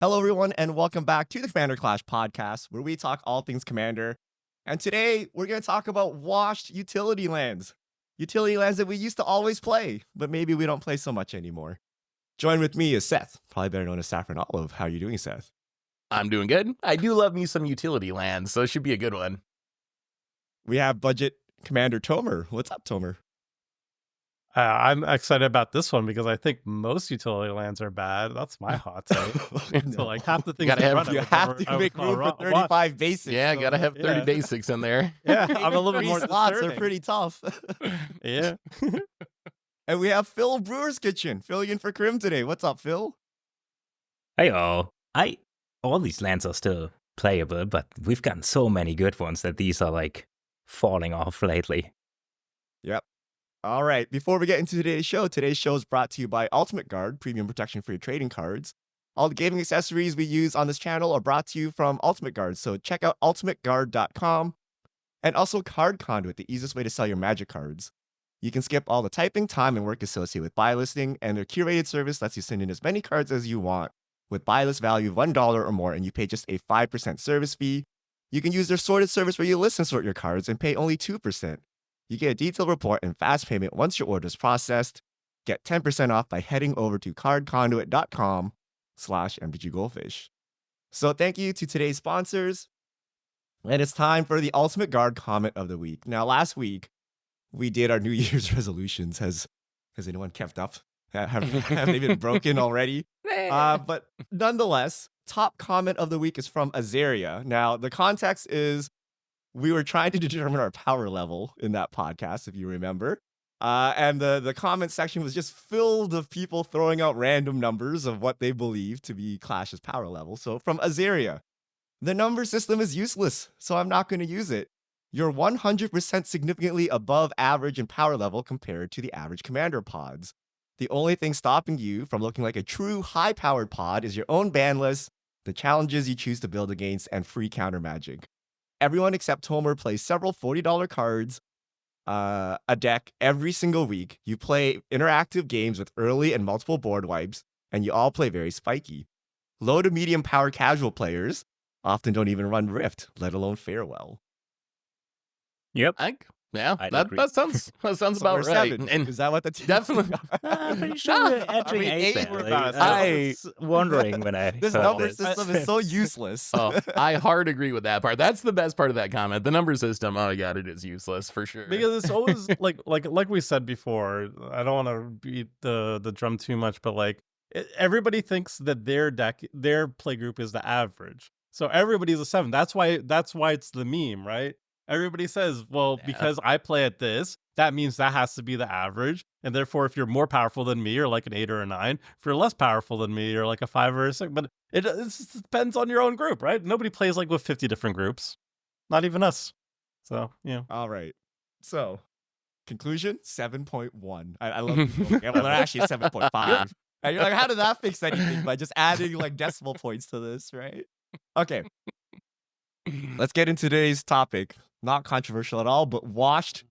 Hello, everyone, and welcome back to the Commander Clash podcast, where we talk all things Commander. And today, we're going to talk about washed utility lands. Utility lands that we used to always play, but maybe we don't play so much anymore. Join with me is Seth, probably better known as Saffron Olive. How are you doing, Seth? I'm doing good. I do love me some utility lands, so it should be a good one. We have budget Commander Tomer. What's up, Tomer? I'm excited about this one because I think most utility lands are bad. That's my hot take. No. So like half the things Gotta that have- run, You have to make room for 35 basics. Yeah, so- gotta have 30 yeah. basics in there. Yeah, I'm a little bit Three more slots are discerning. pretty tough. Yeah. And we have Phil Brewer's Kitchen, filling in for Krim today. What's up, Phil? Hey all these lands are still playable, but we've gotten so many good ones that these are like falling off lately. All right, before we get into today's show is brought to you by Ultimate Guard, premium protection for your trading cards. All the gaming accessories we use on this channel are brought to you from Ultimate Guard, so check out ultimateguard.com. And also Card Conduit, the easiest way to sell your Magic cards. You can skip all the typing, time, and work associated with buy listing, and their curated service lets you send in as many cards as you want with buy list value of $1 or more, and you pay just a 5% service fee. You can use their sorted service where you list and sort your cards and pay only 2%. You get a detailed report and fast payment once your order is processed. Get 10% off by heading over to cardconduit.com/MTGGoldfish. So thank you to today's sponsors. And it's time for the Ultimate Guard comment of the week. Now, last week, we did our New Year's resolutions. Has anyone kept up? Have they been broken already? But nonetheless, top comment of the week is from Emeria. Now, the context is we were trying to determine our power level in that podcast, if you remember. And the comment section was just filled of people throwing out random numbers of what they believe to be Clash's power level. So from Emeria, the number system is useless, so I'm not going to use it. You're 100% significantly above average in power level compared to the average commander pods. The only thing stopping you from looking like a true high-powered pod is your own ban list, the challenges you choose to build against, and free counter magic. Everyone except Tomer plays several $40 cards a deck every single week. You play interactive games with early and multiple board wipes, and you all play very spiky. Low to medium power casual players often don't even run Rift, let alone Farewell. Yep. I'd that agree. sounds about So we're right. seven. And Is that what the team? definitely- I'm pretty sure we're entering eight eight were there. about I was wondering when I This heard number this. system is so useless. oh, I hard agree with that part. That's the best part of that comment. The number system, oh my god, it is useless for sure. Because it's always like we said before, I don't want to beat the drum too much, but everybody thinks that their play group is the average. So everybody's a 7. That's why it's the meme, right? Everybody says, well, Yeah. because I play at this, that means that has to be the average. And therefore, if you're more powerful than me, you're like an 8 or a 9. If you're less powerful than me, you're like a 5 or a 6. But it just depends on your own group, right? Nobody plays like with 50 different groups. Not even us. So, yeah. All right. So, conclusion 7.1. I love people. Yeah, well, they're actually 7.5. And you're like, how did that fix anything? By just adding like decimal points to this, right? Okay. Let's get into today's topic. Not controversial at all, but washed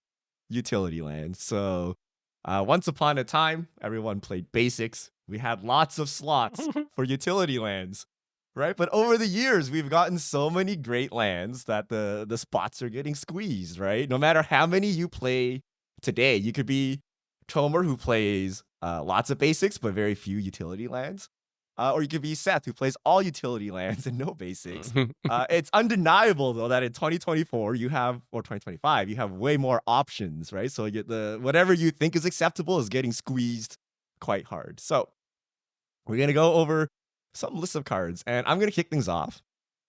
utility lands. So, once upon a time, everyone played basics. We had lots of slots for utility lands, right? But over the years, we've gotten so many great lands that the spots are getting squeezed, right? No matter how many you play today, you could be Tomer, who plays lots of basics but very few utility lands. Or you could be Seth, who plays all utility lands and no basics. It's undeniable, though, that in 2024 or 2025, you have way more options, right? So whatever you think is acceptable is getting squeezed quite hard. So we're going to go over some lists of cards, and I'm going to kick things off.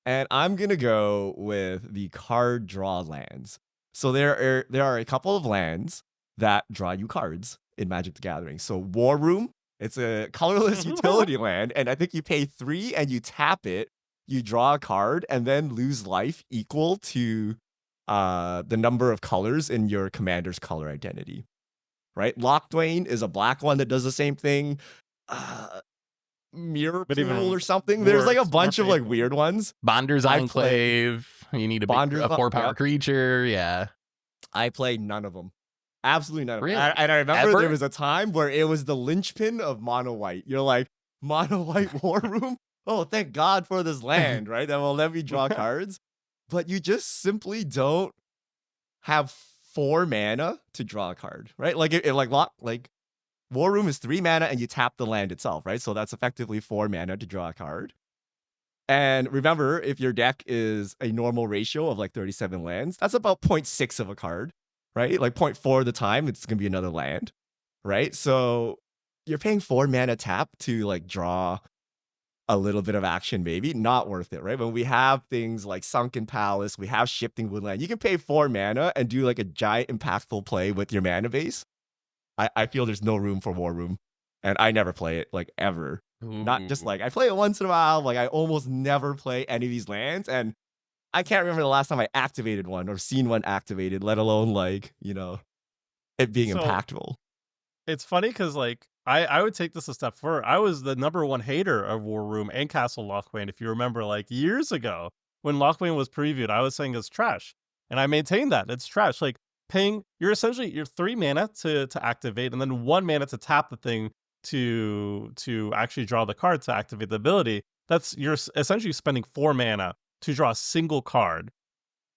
And I'm going to go with the card draw lands. So there are a couple of lands that draw you cards in Magic the Gathering. So War Room. It's a colorless utility land, and I think you pay 3 and you tap it, you draw a card, and then lose life equal to the number of colors in your commander's color identity. Right? Lockdwain is a black one that does the same thing. Mirror But even Pool or something. There's like a more bunch of like painful. weird ones. Bonder's I Enclave. You need a Bonder's 4-power yeah. creature. Yeah. I play none of them. Absolutely none of them. Really? And I remember Ever? there was a time where it was the linchpin of mono white. You're like, mono white War Room? oh, thank God for this land, right? That will let me draw cards. But you just simply don't have 4 mana to draw a card, right? Like War Room is 3 mana and you tap the land itself, right? So that's effectively 4 mana to draw a card. And remember, if your deck is a normal ratio of like 37 lands, that's about 0.6 of a card, right? Like 0.4 of the time, it's gonna be another land, right? So you're paying 4 mana tap to like draw a little bit of action, maybe not worth it, right? When we have things like Sunken Palace, we have Shifting Woodland, you can pay 4 mana and do like a giant impactful play with your mana base. I feel there's no room for War Room, and I never play it like ever. Not just like I play it once in a while, like I almost never play any of these lands, and I can't remember the last time I activated one or seen one activated, let alone like, you know, it being impactful. It's funny because like I would take this a step further. I was the #1 hater of War Room and Castle Lochwain. If you remember, like years ago when Lochwain was previewed, I was saying it's trash, and I maintain that it's trash. Like you're 3 mana to activate, and then 1 mana to tap the thing to actually draw the card to activate the ability. You're essentially spending 4 mana to draw a single card.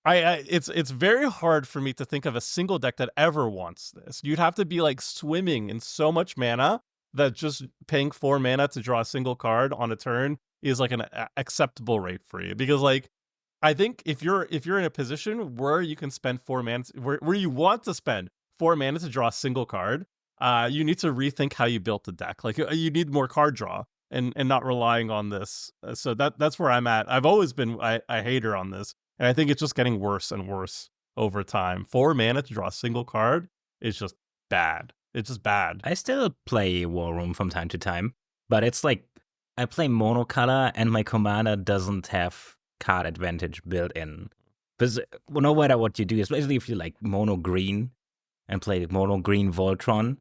It's very hard for me to think of a single deck that ever wants this. You'd have to be like swimming in so much mana that just paying 4 mana to draw a single card on a turn is like an acceptable rate for you. Because like I think if you're in a position where you can spend 4 mana, where you want to spend 4 mana to draw a single card, you need to rethink how you built the deck. Like you need more card draw and not relying on this. So that's where I'm at. I've always been a hater on this. And I think it's just getting worse and worse over time. 4 mana to draw a single card is just bad. It's just bad. I still play War Room from time to time, but it's like I play monocolor and my commander doesn't have card advantage built in. Because no matter what you do, especially if you like mono green and play mono green Voltron,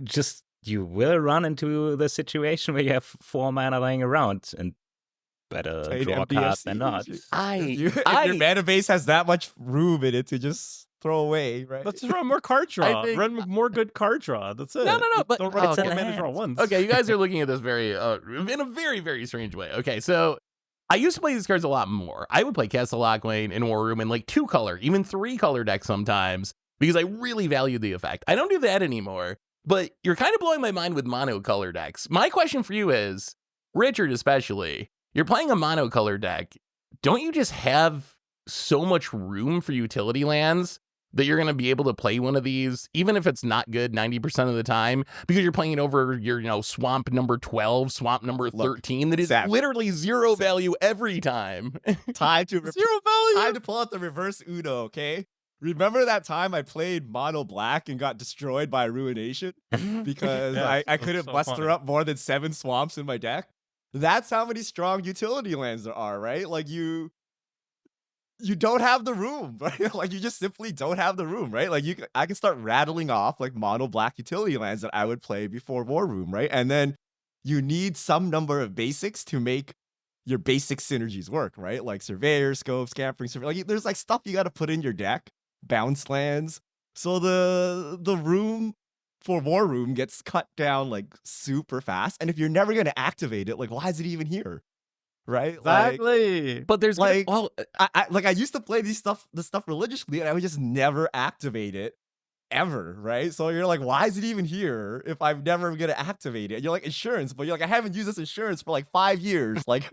just you will run into the situation where you have 4 mana lying around and better draw cards than not. If your mana base has that much room in it to just throw away, right? Let's just run more card draw. Run more good card draw. That's it. No. But don't run 4 mana draw once. Okay, you guys are looking at this very in a very, very strange way. Okay, so I used to play these cards a lot more. I would play Castle Lochwain and War Room in like 2-color, even 3-color decks sometimes, because I really valued the effect. I don't do that anymore, but you're kind of blowing my mind with monocolor decks. My question for you is, Richard especially, you're playing a monocolor deck. Don't you just have so much room for utility lands that you're going to be able to play one of these, even if it's not good 90% of the time, because you're playing it over your, swamp number 12, swamp number 13, that is literally 0 value every time. Time to 0 value. Time to pull out the reverse Uno, okay? Remember that time I played mono black and got destroyed by Ruination because I couldn't muster up more than 7 swamps in my deck? That's how many strong utility lands there are, right? Like you don't have the room, right? Like you just simply don't have the room, right? Like I can start rattling off like mono black utility lands that I would play before War Room, right? And then you need some number of basics to make your basic synergies work, right? Like Surveyor, Scope, Scampering, Surveyor. Like there's like stuff you got to put in your deck, bounce lands. So the room for War Room gets cut down like super fast. And if you're never going to activate it, like why is it even here? Right? Exactly. Like, but there's like, I used to play this stuff religiously and I would just never activate it ever, right? So you're like, why is it even here if I'm never going to activate it? And you're like, insurance, but you're like, I haven't used this insurance for like 5 years. Like,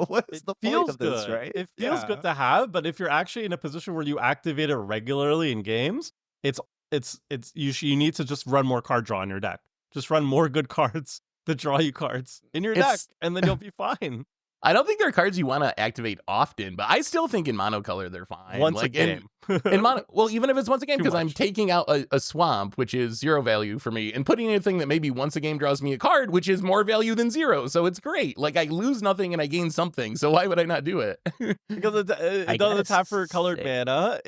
what is the point of this, right? It feels good to have, but if you're actually in a position where you activate it regularly in games, you need to just run more card draw in your deck. Just run more good cards to draw you cards in your deck, and then you'll be fine. I don't think they're cards you want to activate often, but I still think in monocolor they're fine. Once a game. Well, even if it's once a game, because I'm taking out a swamp, which is 0 value for me, and putting in a thing that maybe once a game draws me a card, which is more value than 0. So it's great. Like I lose nothing and I gain something. So why would I not do it? Because it doesn't tap for colored mana.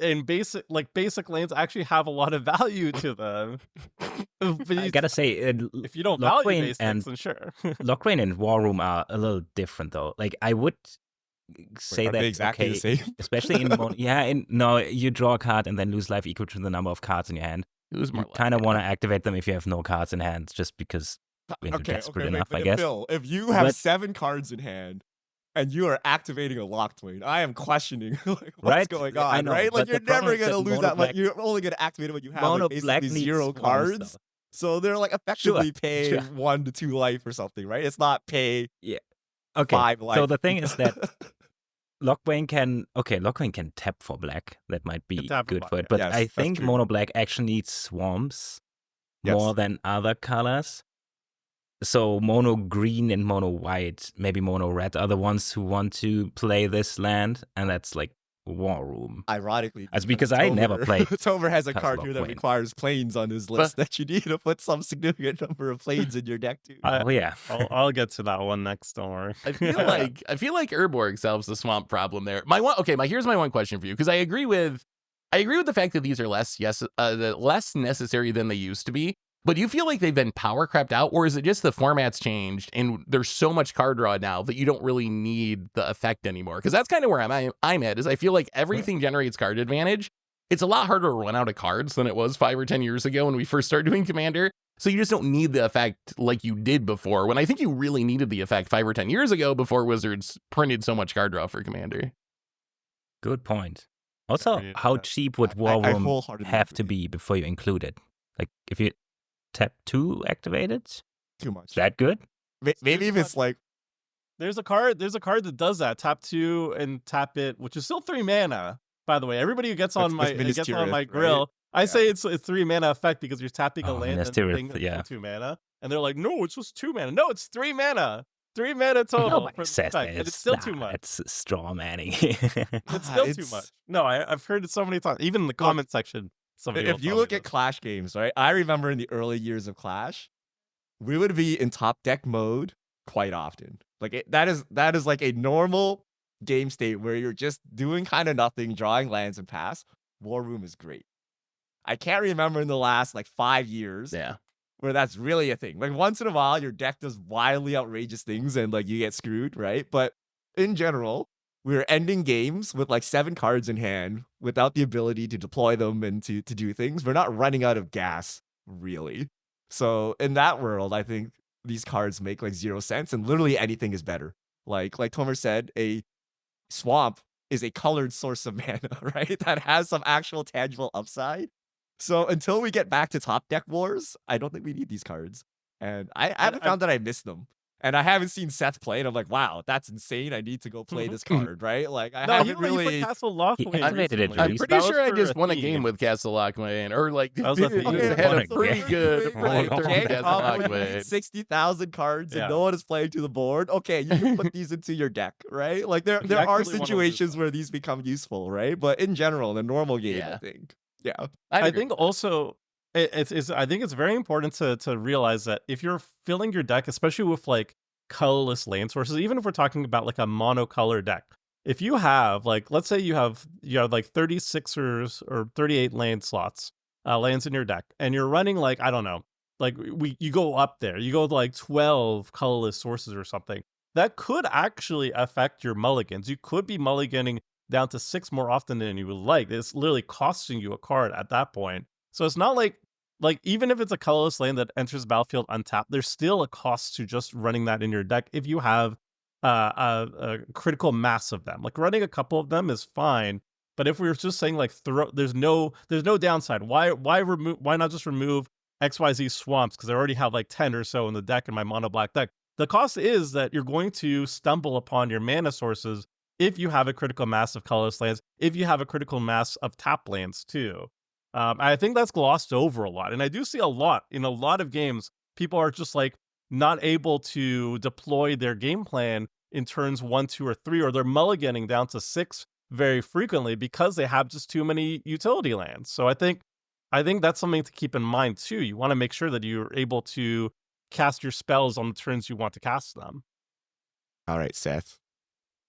And basic lands actually have a lot of value to them. I gotta say, if you don't value basics, then sure. Lochwain and War Room are a little different though. Like I would say that exactly the same. Especially in you draw a card and then lose life equal to the number of cards in your hand. You lose more life. Kind of want to activate them if you have no cards in hand, just because when you're desperate enough, but I guess. Phil, if you have But- 7 cards in hand and you are activating a Locked-Wing, I am questioning like, what's Right? going I on, know, right? Like but the you're problem never is that gonna lose Mono that much. Black- You're only gonna activate it when you have Mono like, Black basically needs 0 swarms, cards. though. So they're like effectively paying 1 to 2 life or something, right? It's not pay Okay, 5 life. so the thing is that Lockwing can tap for black. That might be tap for good black, for it. yeah. But Yes, I that's think true. Mono Black actually needs swarms Yes. more than other colors. So Mono Green and Mono White, maybe Mono Red are the ones who want to play this land, and that's like War Room. Ironically, That's because I never played Tomer has a Cast card here that Lockwing. requires planes on his list that you need to put some significant number of planes in your deck too. I- Oh yeah. I'll get to that one next. Don't worry. I feel like Urborg solves the swamp problem there. Here's my one question for you, because I agree with the fact that these are less necessary than they used to be. But do you feel like they've been power crept out, or is it just the format's changed and there's so much card draw now that you don't really need the effect anymore? Because that's kind of where I'm at. Is I feel like everything generates card advantage. It's a lot harder to run out of cards than it was 5 or 10 years ago when we first started doing Commander. So you just don't need the effect like you did before, when I think you really needed the effect 5 or 10 years ago before Wizards printed so much card draw for Commander. Good point. Also, Agreed. how cheap would War I Room wholeheartedly have to agree. be before you include it? Like, if you tap 2 activated, Too much. is that good? Maybe if it's like There's a card that does that. Tap 2 and tap it, which is still 3 mana. By the way, everybody who gets on That's my Ministerial, grill, I Yeah. say it's a 3 mana effect because you're tapping a Oh, land and Ministerial, thing that's yeah. 2 mana, and they're like, no, it's just 2 mana. No, it's 3 mana. 3 mana total. Nobody for the says effect, that. and it's still too much. It's straw manning. It's still too much. No, I've heard it so many times. Even in the comment section, somebody will if you tell me look at this. Clash games, right? I remember in the early years of Clash, we would be in top deck mode quite often. Like that is like a normal game state where you're just doing kind of nothing, drawing lands and pass. War Room is great. I can't remember in the last like 5 years Yeah. where that's really a thing. Like once in a while, your deck does wildly outrageous things and like you get screwed, right? But in general, we're ending games with like 7 cards in hand without the ability to deploy them and to do things. We're not running out of gas, really. So in that world, I think these cards make like 0 sense, and literally anything is better. Like Tomer said, a swamp is a colored source of mana, right? That has some actual tangible upside. So until we get back to top deck wars, I don't think we need these cards. And I haven't found that I miss them. And I haven't seen Seth play, and I'm like, wow, that's insane. I need to go play this card, right? Like I No, haven't he really. put Castle Lockwing. He activated it recently. I'm Reese, pretty That was sure I for just a won a theme. game with Castle Lockwing, or like That was a theme. had Won a a pretty game. good Like, playthrough Jake of Castle Hall, when you Lockwing. need 60,000 cards Yeah. and no one is playing to the board. Okay, you can put these into your deck, right? Like there are Exactly one of situations those. where these become useful, right? But in general, in a normal game, Yeah. I think, yeah, I'd I agree think with that. also I think it's very important to realize that if you're filling your deck, especially with like colorless land sources, even if we're talking about like a monocolor deck, if you have like, let's say you have like 36 or 38 land slots, lands in your deck, and you're running like, I don't know, like you go up there, you go to like 12 colorless sources or something, that could actually affect your mulligans. You could be mulliganing down to 6 more often than you would like. It's literally costing you a card at that point. So it's not like even if it's a colorless land that enters the battlefield untapped, there's still a cost to just running that in your deck if you have a critical mass of them. Like running a couple of them is fine, but if we were just saying like there's no downside. Why not just remove XYZ swamps, because I already have like 10 or so in the deck in my mono black deck. The cost is that you're going to stumble upon your mana sources if you have a critical mass of colorless lands, if you have a critical mass of tap lands too. I think that's glossed over a lot. And I do see a lot in a lot of games, people are just like not able to deploy their game plan in turns 1, 2, or 3, or they're mulliganing down to 6 very frequently because they have just too many utility lands. So I think that's something to keep in mind too. You want to make sure that you're able to cast your spells on the turns you want to cast them. All right, Seth,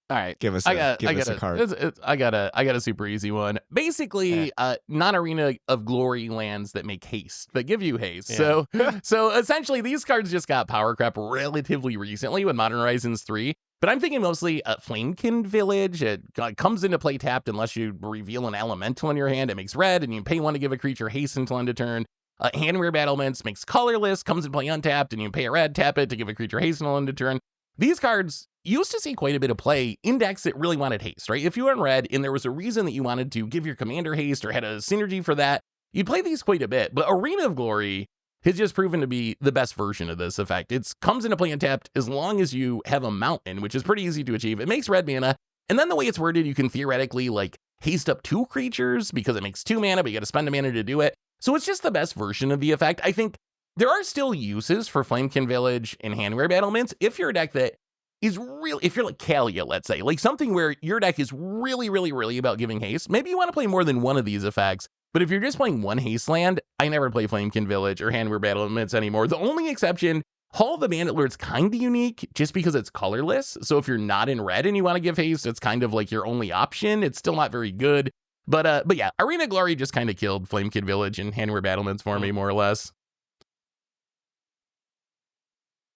All right. give us I a got card. I got a super easy one. Basically, non-arena of glory lands that make haste, that give you haste. Yeah. So essentially, these cards just got power crept relatively recently with Modern Horizons 3. But I'm thinking mostly Flamekin Village. It comes into play tapped unless you reveal an elemental in your hand. It makes red, and you pay 1 to give a creature haste until end of turn. Hand-Wear Battlements makes colorless, comes in play untapped, and you pay a red, tap it to give a creature haste and end turn. These cards used to see quite a bit of play in decks that really wanted haste, right? If you were in red and there was a reason that you wanted to give your commander haste or had a synergy for that, you'd play these quite a bit. But Arena of Glory has just proven to be the best version of this effect. It comes into play untapped as long as you have a mountain, which is pretty easy to achieve. It makes red mana, and then the way it's worded, you can theoretically like haste up 2 creatures because it makes 2 mana, but you got to spend a mana to do it. So it's just the best version of the effect. I think there are still uses for Flamekin Village and Hand-Wear Battlements if you're a deck that is really, if you're like Kalia, let's say, like something where your deck is really, really, really about giving haste. Maybe you want to play more than one of these effects, but if you're just playing one haste land, I never play Flamekin Village or Hand-Wear Battlements anymore. The only exception, Hall of the Bandit Lord's kind of unique just because it's colorless. So if you're not in red and you want to give haste, it's kind of like your only option. It's still not very good. But yeah, Arena Glory just kind of killed Flamekin Village and Hand-Wear Battlements for me, more or less.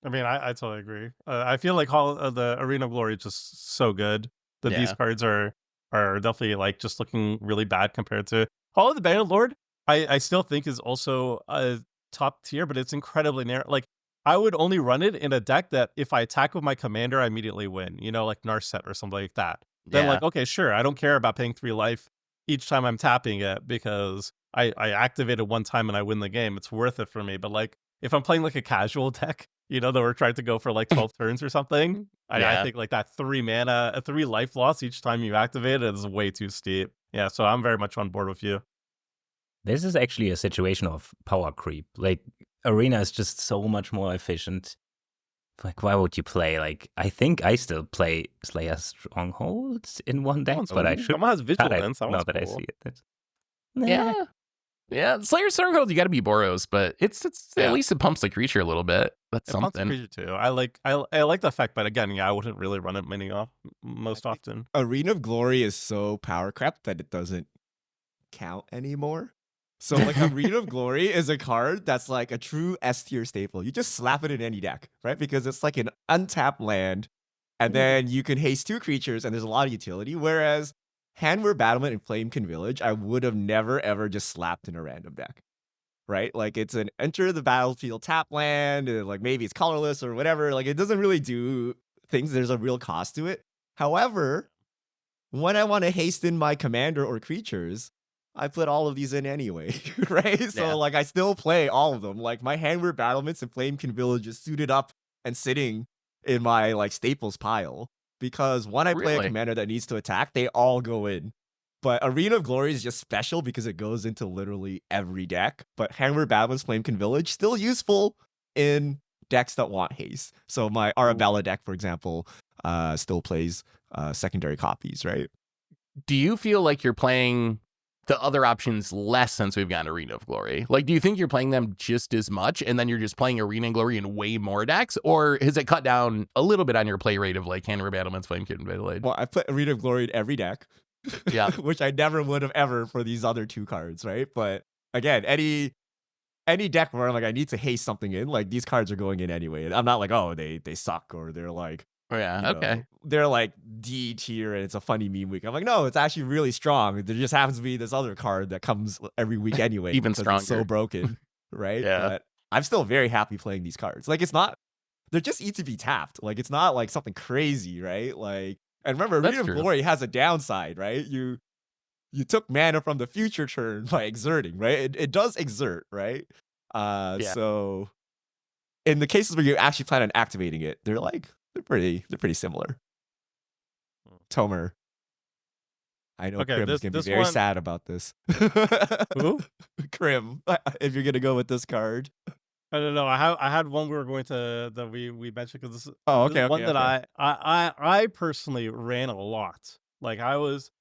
I mean, I totally agree. I feel like the Arena of Glory is just so good that these cards are definitely like just looking really bad compared to Hall of the Bandit Lord. I still think is also a top tier, but it's incredibly narrow. Like I would only run it in a deck that if I attack with my commander, I immediately win. You know, like Narset or something like that. Then like, okay, sure, I don't care about paying 3 life each time I'm tapping it because I activate it one time and I win the game. It's worth it for me. But like if I'm playing like a casual deck, you know, that we're trying to go for like 12 turns or something, I think like that 3 mana, a 3 life loss each time you activate it is way too steep. Yeah, so I'm very much on board with you. This is actually a situation of power creep. Like, Arena is just so much more efficient. Like, why would you play? Like, I think I still play Slayer Strongholds in one deck, but I should. Someone has Vigilance. Now that I see it. Yeah, Slayer Stronghold, you got to be Boros, but it's at least it pumps the creature a little bit. That's something. Pumps the creature too. I like the effect, but again, I wouldn't really run it most often. Arena of Glory is so power crept that it doesn't count anymore. So like Arena of Glory is a card that's like a true S tier staple. You just slap it in any deck, right? Because it's like an untapped land, and then you can haste 2 creatures, and there's a lot of utility. Whereas Hand-Wear Battlement and Flamekin Village, I would have never ever just slapped in a random deck, right? Like it's an enter the battlefield tap land, and like maybe it's colorless or whatever. Like it doesn't really do things. There's a real cost to it. However, when I want to haste in my commander or creatures, I put all of these in anyway, right? So like I still play all of them. Like my Hand-Wear Battlements and Flamekin Village is suited up and sitting in my like staples pile. Because when I play a commander that needs to attack, they all go in. But Arena of Glory is just special because it goes into literally every deck. But Hand-Wear Battlements, Flamekin Village, still useful in decks that want haste. So my Arabella deck, for example, still plays secondary copies, right? Do you feel like you're playing the other options less since we've gotten Arena of Glory? Like, do you think you're playing them just as much and then you're just playing Arena of Glory in way more decks? Or has it cut down a little bit on your play rate of like Hand-Wear Battlements, Flamekin Village? Well, I put Arena of Glory in every deck. Yeah. Which I never would have ever for these other 2 cards, right? But again, any deck where I'm like, I need to haste something in, like these cards are going in anyway. I'm not like, oh, they suck or they're like, they're like D tier and it's a funny meme week. I'm like, no, it's actually really strong. There just happens to be this other card that comes every week anyway. Even stronger. It's so broken, right? Yeah. But I'm still very happy playing these cards. Like, it's not, they're just easy to be tapped. Like, it's not like something crazy, right? Like, and remember, Arena of Glory has a downside, right? You took mana from the future turn by exerting, right? It does exert, right? So in the cases where you actually plan on activating it, they're pretty similar. Tomer, I know Krim is gonna be very sad about this. Who? Krim, if you're gonna go with this card. I don't know. I had one we were going to that we mentioned because this. That I personally ran a lot. Like I was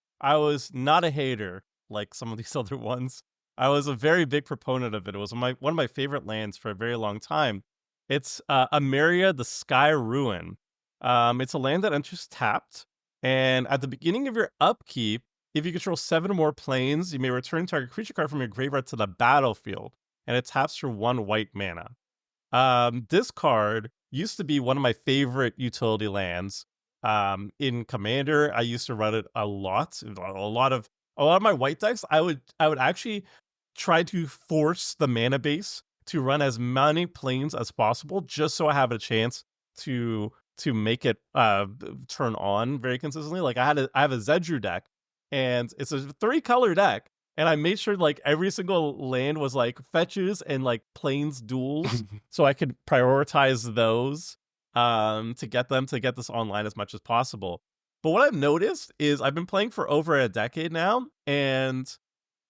not a hater like some of these other ones. I was a very big proponent of it. It was one of my favorite lands for a very long time. It's Emeria the Sky Ruin. It's a land that enters tapped, and at the beginning of your upkeep, if you control 7 more planes, you may return target creature card from your graveyard to the battlefield, and it taps for 1 white mana. This card used to be one of my favorite utility lands. In Commander, I used to run it a lot. A lot of my white decks, I would actually try to force the mana base to run as many planes as possible, just so I have a chance to make it turn on very consistently. Like I have a Zedru deck, and it's a 3-color deck, and I made sure like every single land was like fetches and like planes duels, so I could prioritize those to get this online as much as possible. But what I've noticed is I've been playing for over a decade now, and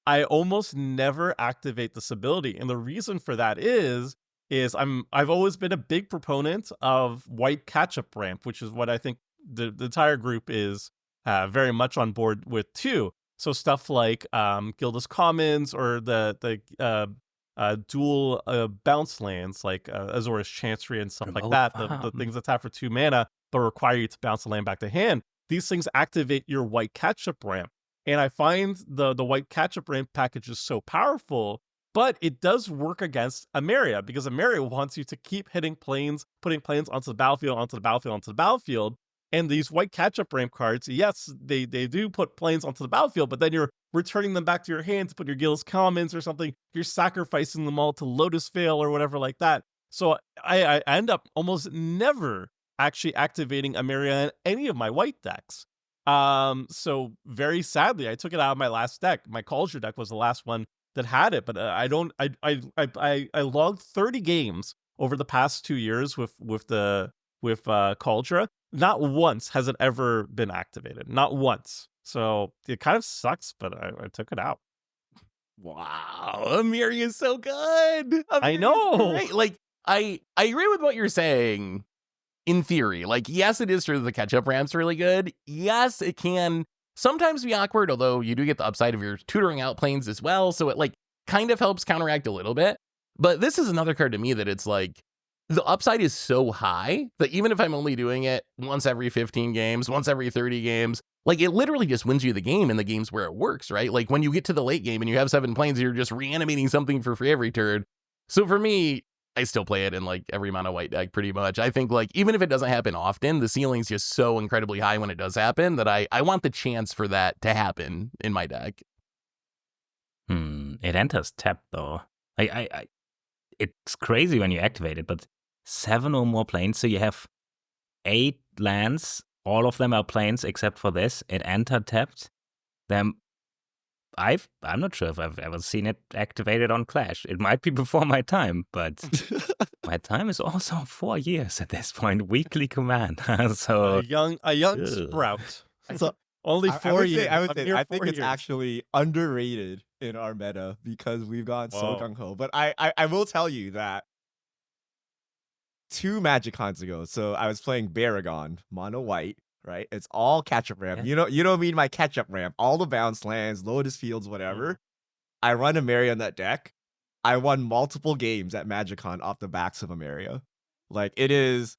I almost never activate this ability. And the reason for that is I've always been a big proponent of white catch-up ramp, which is what I think the entire group is very much on board with too. So stuff like Gilda's Commons or the dual bounce lands like Azorius Chancery and stuff like that. The things that tap for 2 mana but require you to bounce a land back to hand. These things activate your white catch-up ramp. And I find the white catch-up ramp package is so powerful, but it does work against Emeria, because Emeria wants you to keep hitting planes, putting planes onto the battlefield. And these white catch-up ramp cards, yes, they do put planes onto the battlefield, but then you're returning them back to your hand to put your Gilda's Commons or something. You're sacrificing them all to Lotus Veil or whatever like that. So I end up almost never actually activating Emeria in any of my white decks. So very sadly, I took it out of my last deck. My Culture deck was the last one that had it, but I logged 30 games over the past 2 years with Culture. Not once has it ever been activated. Not once. So it kind of sucks, but I took it out. Wow, Emeria is so good. I know. Great. Like I agree with what you're saying. In theory, like, yes, it is true that the catch-up ramp's really good. Yes, it can sometimes be awkward, although you do get the upside of your tutoring out planes as well, so it, like, kind of helps counteract a little bit. But this is another card to me that it's, like, the upside is so high that even if I'm only doing it once every 15 games, once every 30 games, like, it literally just wins you the game in the games where it works, right? Like, when you get to the late game and you have 7 planes, you're just reanimating something for free every turn. So for me, I still play it in like every mono white deck pretty much. I think like even if it doesn't happen often, the ceiling's just so incredibly high when it does happen that I want the chance for that to happen in my deck. It enters tap though. It's crazy when you activate it, but 7 or more planes, so you have 8 lands. All of them are planes except for this. It entered tapped. Then I'm not sure if I've ever seen it activated on Clash. It might be before my time, but my time is also 4 years at this point. Weekly command. So a young sprout. So only 4 years. I think it's actually underrated in our meta because we've gone so gung ho. But I will tell you that 2 Magic Cons ago, so I was playing Baragon, mono white. Right, it's all catch-up ramp. Yeah. You don't mean my catch-up ramp. All the bounce lands, Lotus Fields, whatever. I run Emeria on that deck. I won multiple games at MagicCon off the backs of Emeria. Like, it is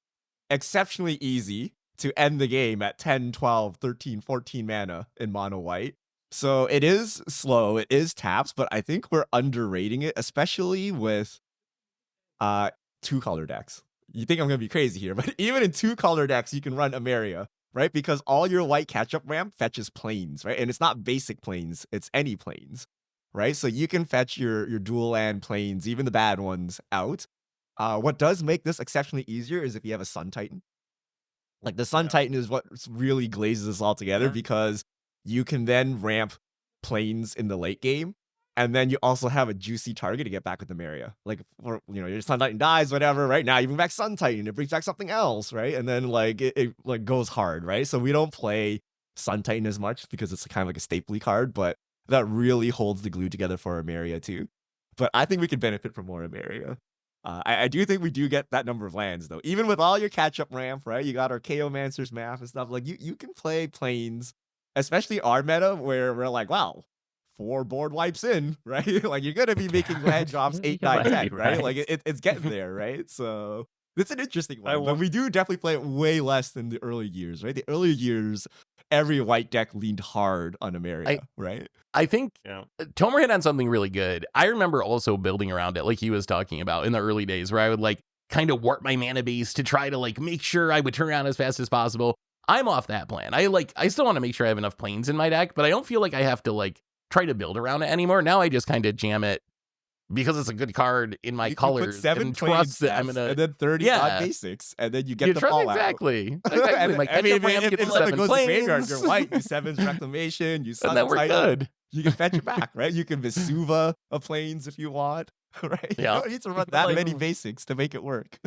exceptionally easy to end the game at 10, 12, 13, 14 mana in mono white. So it is slow, it is taps, but I think we're underrating it, especially with 2-color decks. You think I'm going to be crazy here, but even in 2-color decks, you can run Emeria. Right? Because all your white catch-up ramp fetches planes, right? And it's not basic planes, it's any planes, right? So you can fetch your dual land planes, even the bad ones, out. What does make this exceptionally easier is if you have a Sun Titan. Like, the Sun Titan is what really glazes this all together because you can then ramp planes in the late game. And then you also have a juicy target to get back with Emeria. Like, or, your Sun Titan dies, whatever, right? Now you bring back Sun Titan, it brings back something else, right? And then, like, it like goes hard, right? So we don't play Sun Titan as much because it's kind of like a stapley card, but that really holds the glue together for Emeria too. But I think we could benefit from more Emeria. I do think we do get that number of lands, though. Even with all your catch-up ramp, right? You got our Chaomancer's map and stuff. Like, you can play planes, especially our meta, where we're like, wow, 4 board wipes in, right? Like, you're going to be making land drops 8, 9, 10, right? Like, it's getting there, right? So it's an interesting one. But we do definitely play it way less than the early years, right? The earlier years, every white deck leaned hard on Emeria, right? I think Tomer hit on something really good. I remember also building around it, like he was talking about in the early days, where I would like kind of warp my mana base to try to like make sure I would turn around as fast as possible. I'm off that plan. I still want to make sure I have enough planes in my deck, but I don't feel like I have to like try to build around it anymore. Now I just kind of jam it because it's a good card in my You colors put 7 and plain trust that I'm stats, gonna and then 30 Yeah. odd basics, and then you get the trust fallout. exactly. And, Like, I mean, ketchup ramp, if get the something 7 goes to graveyard, planes. you're white. You 7's reclamation. You And sun then we're title. good. You can fetch it back, right? You can Vesuva a planes if you want, right? You Yeah. don't need to run that Like- many basics to make it work.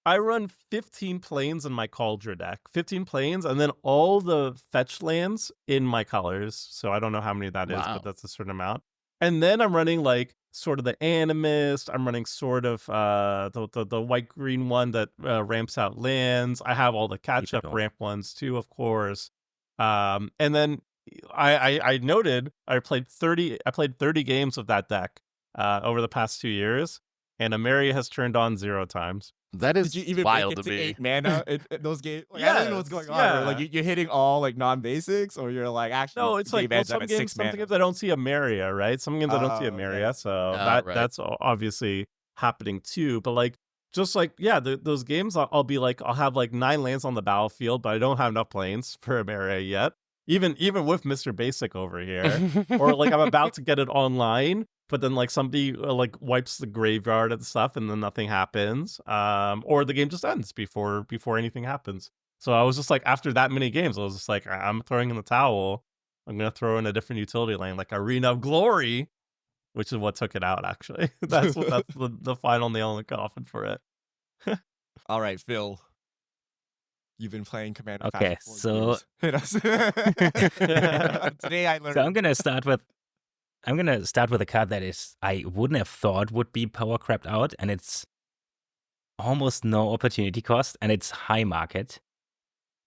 I run 15 planes in my Cauldron deck. 15 planes, and then all the fetch lands in my colors. So I don't know how many that is, Wow. but that's a certain amount. And then I'm running like sort of the Animist. I'm running sort of the white green one that ramps out lands. I have all the catch up don't. ramp ones too, of course. And then I noted I played 30 games of that deck over the past 2 years, and Emeria has turned on 0 times. That is Did you even wild make it to to me. 8 mana in those games? Like, I don't even know what's Yes, going on. Or, like yeah. you're hitting all like non-basics, or you're like actually No, it's like game ends some at games, 6 some mana. games I don't see Emeria, right? Some games I don't see Oh, okay. Emeria, so right. that's obviously happening too. But like, just like those games, I'll be like, I'll have like 9 lands on the battlefield, but I don't have enough planes for Emeria yet. Even with Mr. Basic over here, or like I'm about to get it online, but then like somebody like wipes the graveyard and stuff, and then nothing happens, or the game just ends before anything happens. So I was just like, after that many games, I was just like, I'm throwing in the towel. I'm gonna throw in a different utility lane, like Arena of Glory, which is what took it out. Actually, that's the final nail in the coffin for it. All right, Phil. You've been playing Commander Okay, for 4 so- years. Today I learned. So I'm gonna start with a card that is I wouldn't have thought would be power crept out, and it's almost no opportunity cost, and it's high market,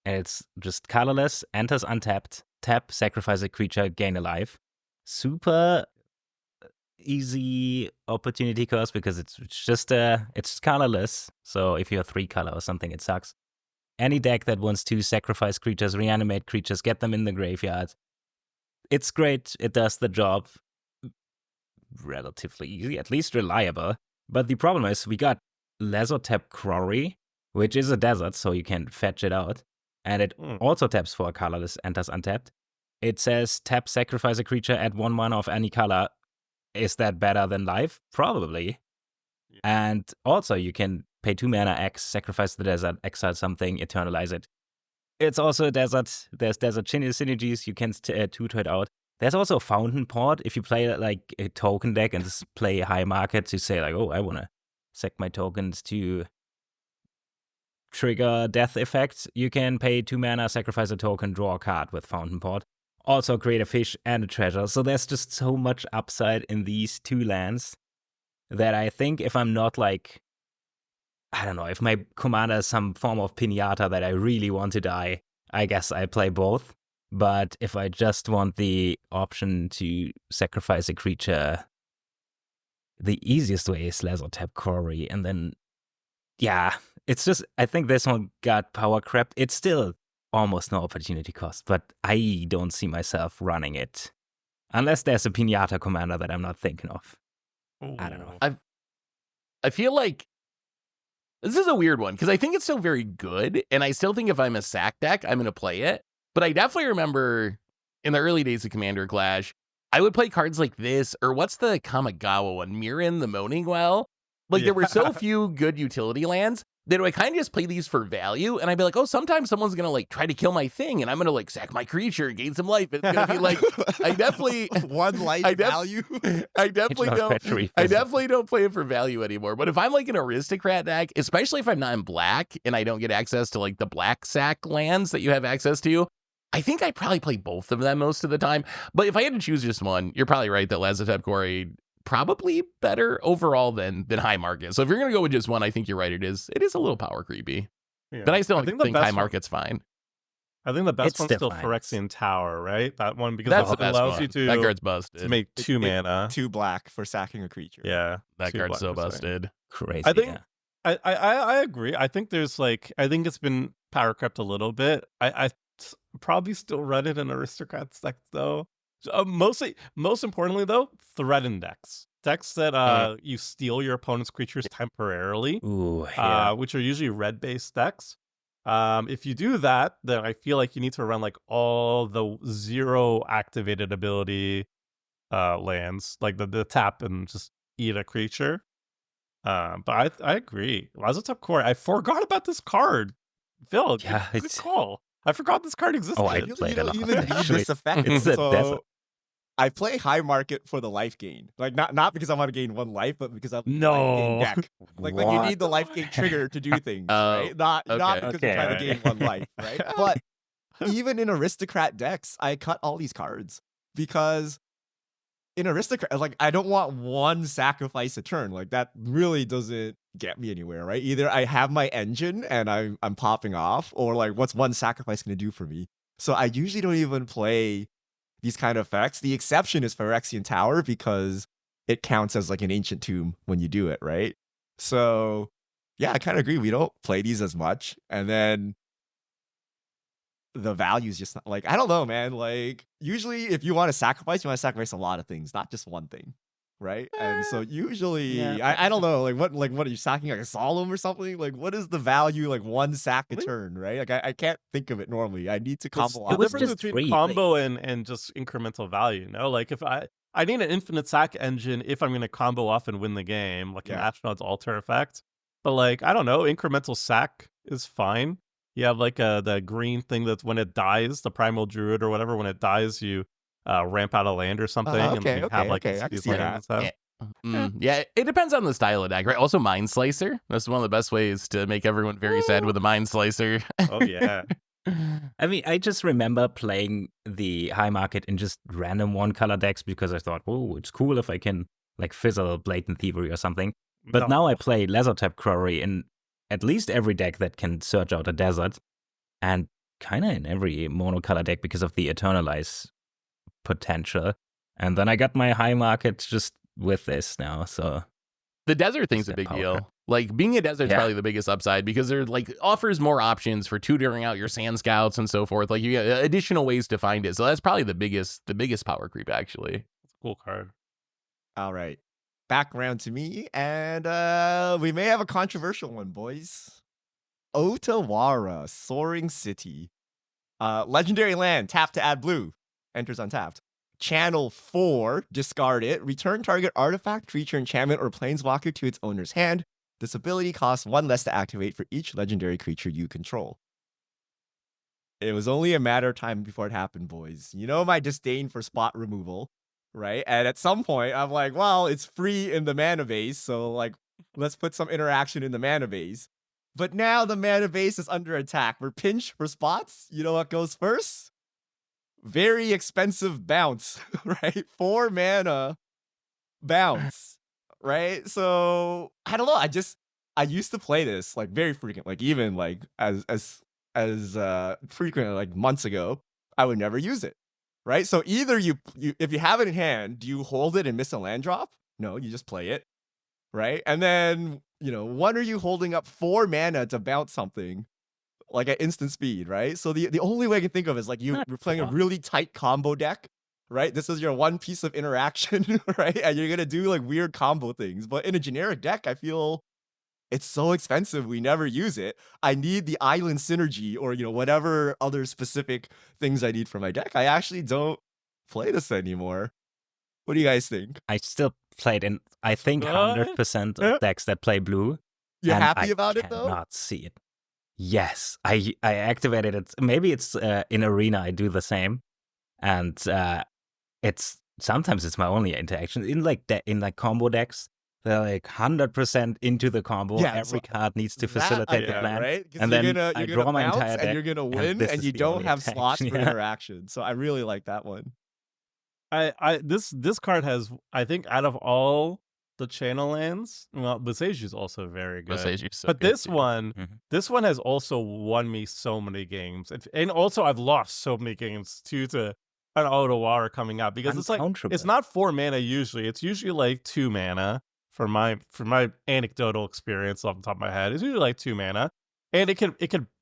and it's just colorless, enters untapped, tap, sacrifice a creature, gain a life. Super easy opportunity cost because it's colorless. So if you're 3 color or something, it sucks. Any deck that wants to sacrifice creatures, reanimate creatures, get them in the graveyard. It's great. It does the job relatively easy, at least reliable. But the problem is we got Lazotep Quarry, which is a desert, so you can fetch it out. And it also taps for a colorless, enters untapped. It says tap, sacrifice a creature, add 1/1 of any color. Is that better than life? Probably. Yeah. And also you can pay 2 mana, X, sacrifice the desert, exile something, eternalize it. It's also a desert. There's desert synergies. You can tutor it out. There's also a fountain port. If you play like a token deck and just play high market to say like, oh, I want to sack my tokens to trigger death effects, you can pay 2 mana, sacrifice a token, draw a card with fountain port. Also create a fish and a treasure. So there's just so much upside in these 2 lands that I think if I'm not like, I don't know, if my commander is some form of pinata that I really want to die, I guess I play both. But if I just want the option to sacrifice a creature, the easiest way is Lazotep Quarry. And then, yeah, it's just, I think this one got power crept. It's still almost no opportunity cost, but I don't see myself running it. Unless there's a pinata commander that I'm not thinking of. I don't know. I feel like this is a weird one because I think it's still very good, and I still think if I'm a sack deck, I'm going to play it. But I definitely remember in the early days of Commander Clash, I would play cards like this, or what's the Kamigawa one? Mirren the Moaning Well? Like, there were so few good utility lands that I kind of just play these for value, and I'd be like, oh, sometimes someone's going to, like, try to kill my thing, and I'm going to, like, sack my creature and gain some life. It's going to be, like, I definitely... 1 life value. I definitely It's not battery I physics. definitely don't play it for value anymore. But if I'm like an aristocrat deck, especially if I'm not in black and I don't get access to like the black sack lands that you have access to, I think I'd probably play both of them most of the time. But if I had to choose just one, you're probably right that Lazotep Quarry probably better overall than high market. So if you're gonna go with just one, I think you're right. It is a little power creepy. Yeah. But I still think think the high best one- market's fine. I think the best It's one's still defined. Phyrexian Tower, right? That one, because That's the it best allows one. you That to card's busted. make 2 mana. 2 black for sacking a creature. Yeah, That 2 card's so black for saying. busted. Crazy. I think yeah. I agree. I think there's like, I think it's been power crept a little bit. I probably still run it in aristocrats decks though. Most importantly though, threatened decks that you steal your opponent's creatures temporarily, Ooh, yeah. which are usually red based decks. If you do that, then I feel like you need to run like all the 0 activated ability lands, like the tap and just eat a creature. But I agree. Lazotep Core. I forgot about this card. Phil, Yeah, good it's call. I forgot this card existed. Oh, I You played a don't lot, even need actually. this effect. It's a desert. So I play high market for the life gain. Like not because I want to gain 1 life, but because I'm life gain No. deck. Like you What? need the life gain trigger to do things, Oh, right? Not okay. because you're trying to gain 1 life, right? But even in aristocrat decks, I cut all these cards because in aristocrat, like I don't want 1 sacrifice a turn. Like that really doesn't get me anywhere, right? Either I have my engine and I'm popping off, or like what's 1 sacrifice going to do for me? So I usually don't even play these kind of effects. The exception is Phyrexian Tower because it counts as like an ancient tomb when you do it, right? So yeah, I kind of agree. We don't play these as much. And then the value is just not, like, I don't know, man. Like usually if you want to sacrifice a lot of things, not just 1 thing. Right. And so usually Yeah. I don't know, what are you sacking, like a solemn or something? Like what is the value, like 1 sack a turn, right? Like I can't think of it normally. I need to combo The off. was difference just between free, combo and just incremental value, Like if I need an infinite sack engine if I'm going to combo off and win the game, like an Yeah. astronaut's alter effect. But like, I don't know, incremental sack is fine. You have like the green thing that's when it dies, the primal druid or whatever, when it dies, you ramp out a land or something, and Okay, you have like okay, I can these see lands that. and stuff. Yeah. Yeah, it depends on the style of deck, right? Also, Mind Slicer. That's one of the best ways to make everyone very sad with a Mind Slicer. Oh yeah. I mean, I just remember playing the high market in just random 1-color decks because I thought, oh, it's cool if I can like fizzle Blatant Thievery or something. But now I play Lazotep Quarry in at least every deck that can search out a desert, and kind of in every monocolor deck because of the Eternalize potential. And then I got my high market just with this now, so The desert thing's Just a that big power deal. card. Like being a desert's Yeah. probably the biggest upside because there like offers more options for tutoring out your sand scouts and so forth. Like you get additional ways to find it. So that's probably the biggest power creep actually. It's a cool card. All right. Back around to me, and we may have a controversial one, boys. Otawara, Soaring City. Legendary land, tap to add blue. Enters untapped. Channel 4, discard it. Return target artifact, creature, enchantment, or planeswalker to its owner's hand. This ability costs 1 less to activate for each legendary creature you control. It was only a matter of time before it happened, boys. You know my disdain for spot removal, right? And at some point, I'm like, well, it's free in the mana base, so like, let's put some interaction in the mana base. But now the mana base is under attack. We're pinched for spots. You know what goes first? Very expensive bounce, right? 4 mana bounce, right? So I don't know. I used to play this like very frequent, like even like as frequent like months ago. I would never use it, right? So either you if you have it in hand, do you hold it and miss a land drop? No, you just play it, right? And then when are you holding up 4 mana to bounce something? Like at instant speed, right? So the only way I can think of is like you're playing a really tight combo deck, right? This is your 1 piece of interaction, right? And you're gonna do like weird combo things. But in a generic deck, I feel it's so expensive, we never use it. I need the island synergy or whatever other specific things I need for my deck. I actually don't play this anymore. What do you guys think? I still played in, I think, What? 100% of decks that play blue. You're and happy I about it though? cannot see it. Yes, I activated it. Maybe it's in Arena. I do the same, and it's sometimes it's my only interaction in like combo decks. They're like 100% into the combo. Yeah, Every so card needs to That, facilitate the yeah, plan. right? 'Cause And you're then gonna I you're draw gonna my bounce entire and deck, you're gonna and win, this and is you the don't only have slots for interaction, yeah. interaction. So I really like that one. This card has, I think, out of all the channel lands, well, Boseiju is also very good. Boseiju's so But good, this too. one, Mhm. this one has also won me so many games, and also I've lost so many games too to an Otawara coming out because it's Uncounterable. not 4 mana usually. It's usually like 2 mana for my anecdotal experience off the top of my head. It's usually like 2 mana, and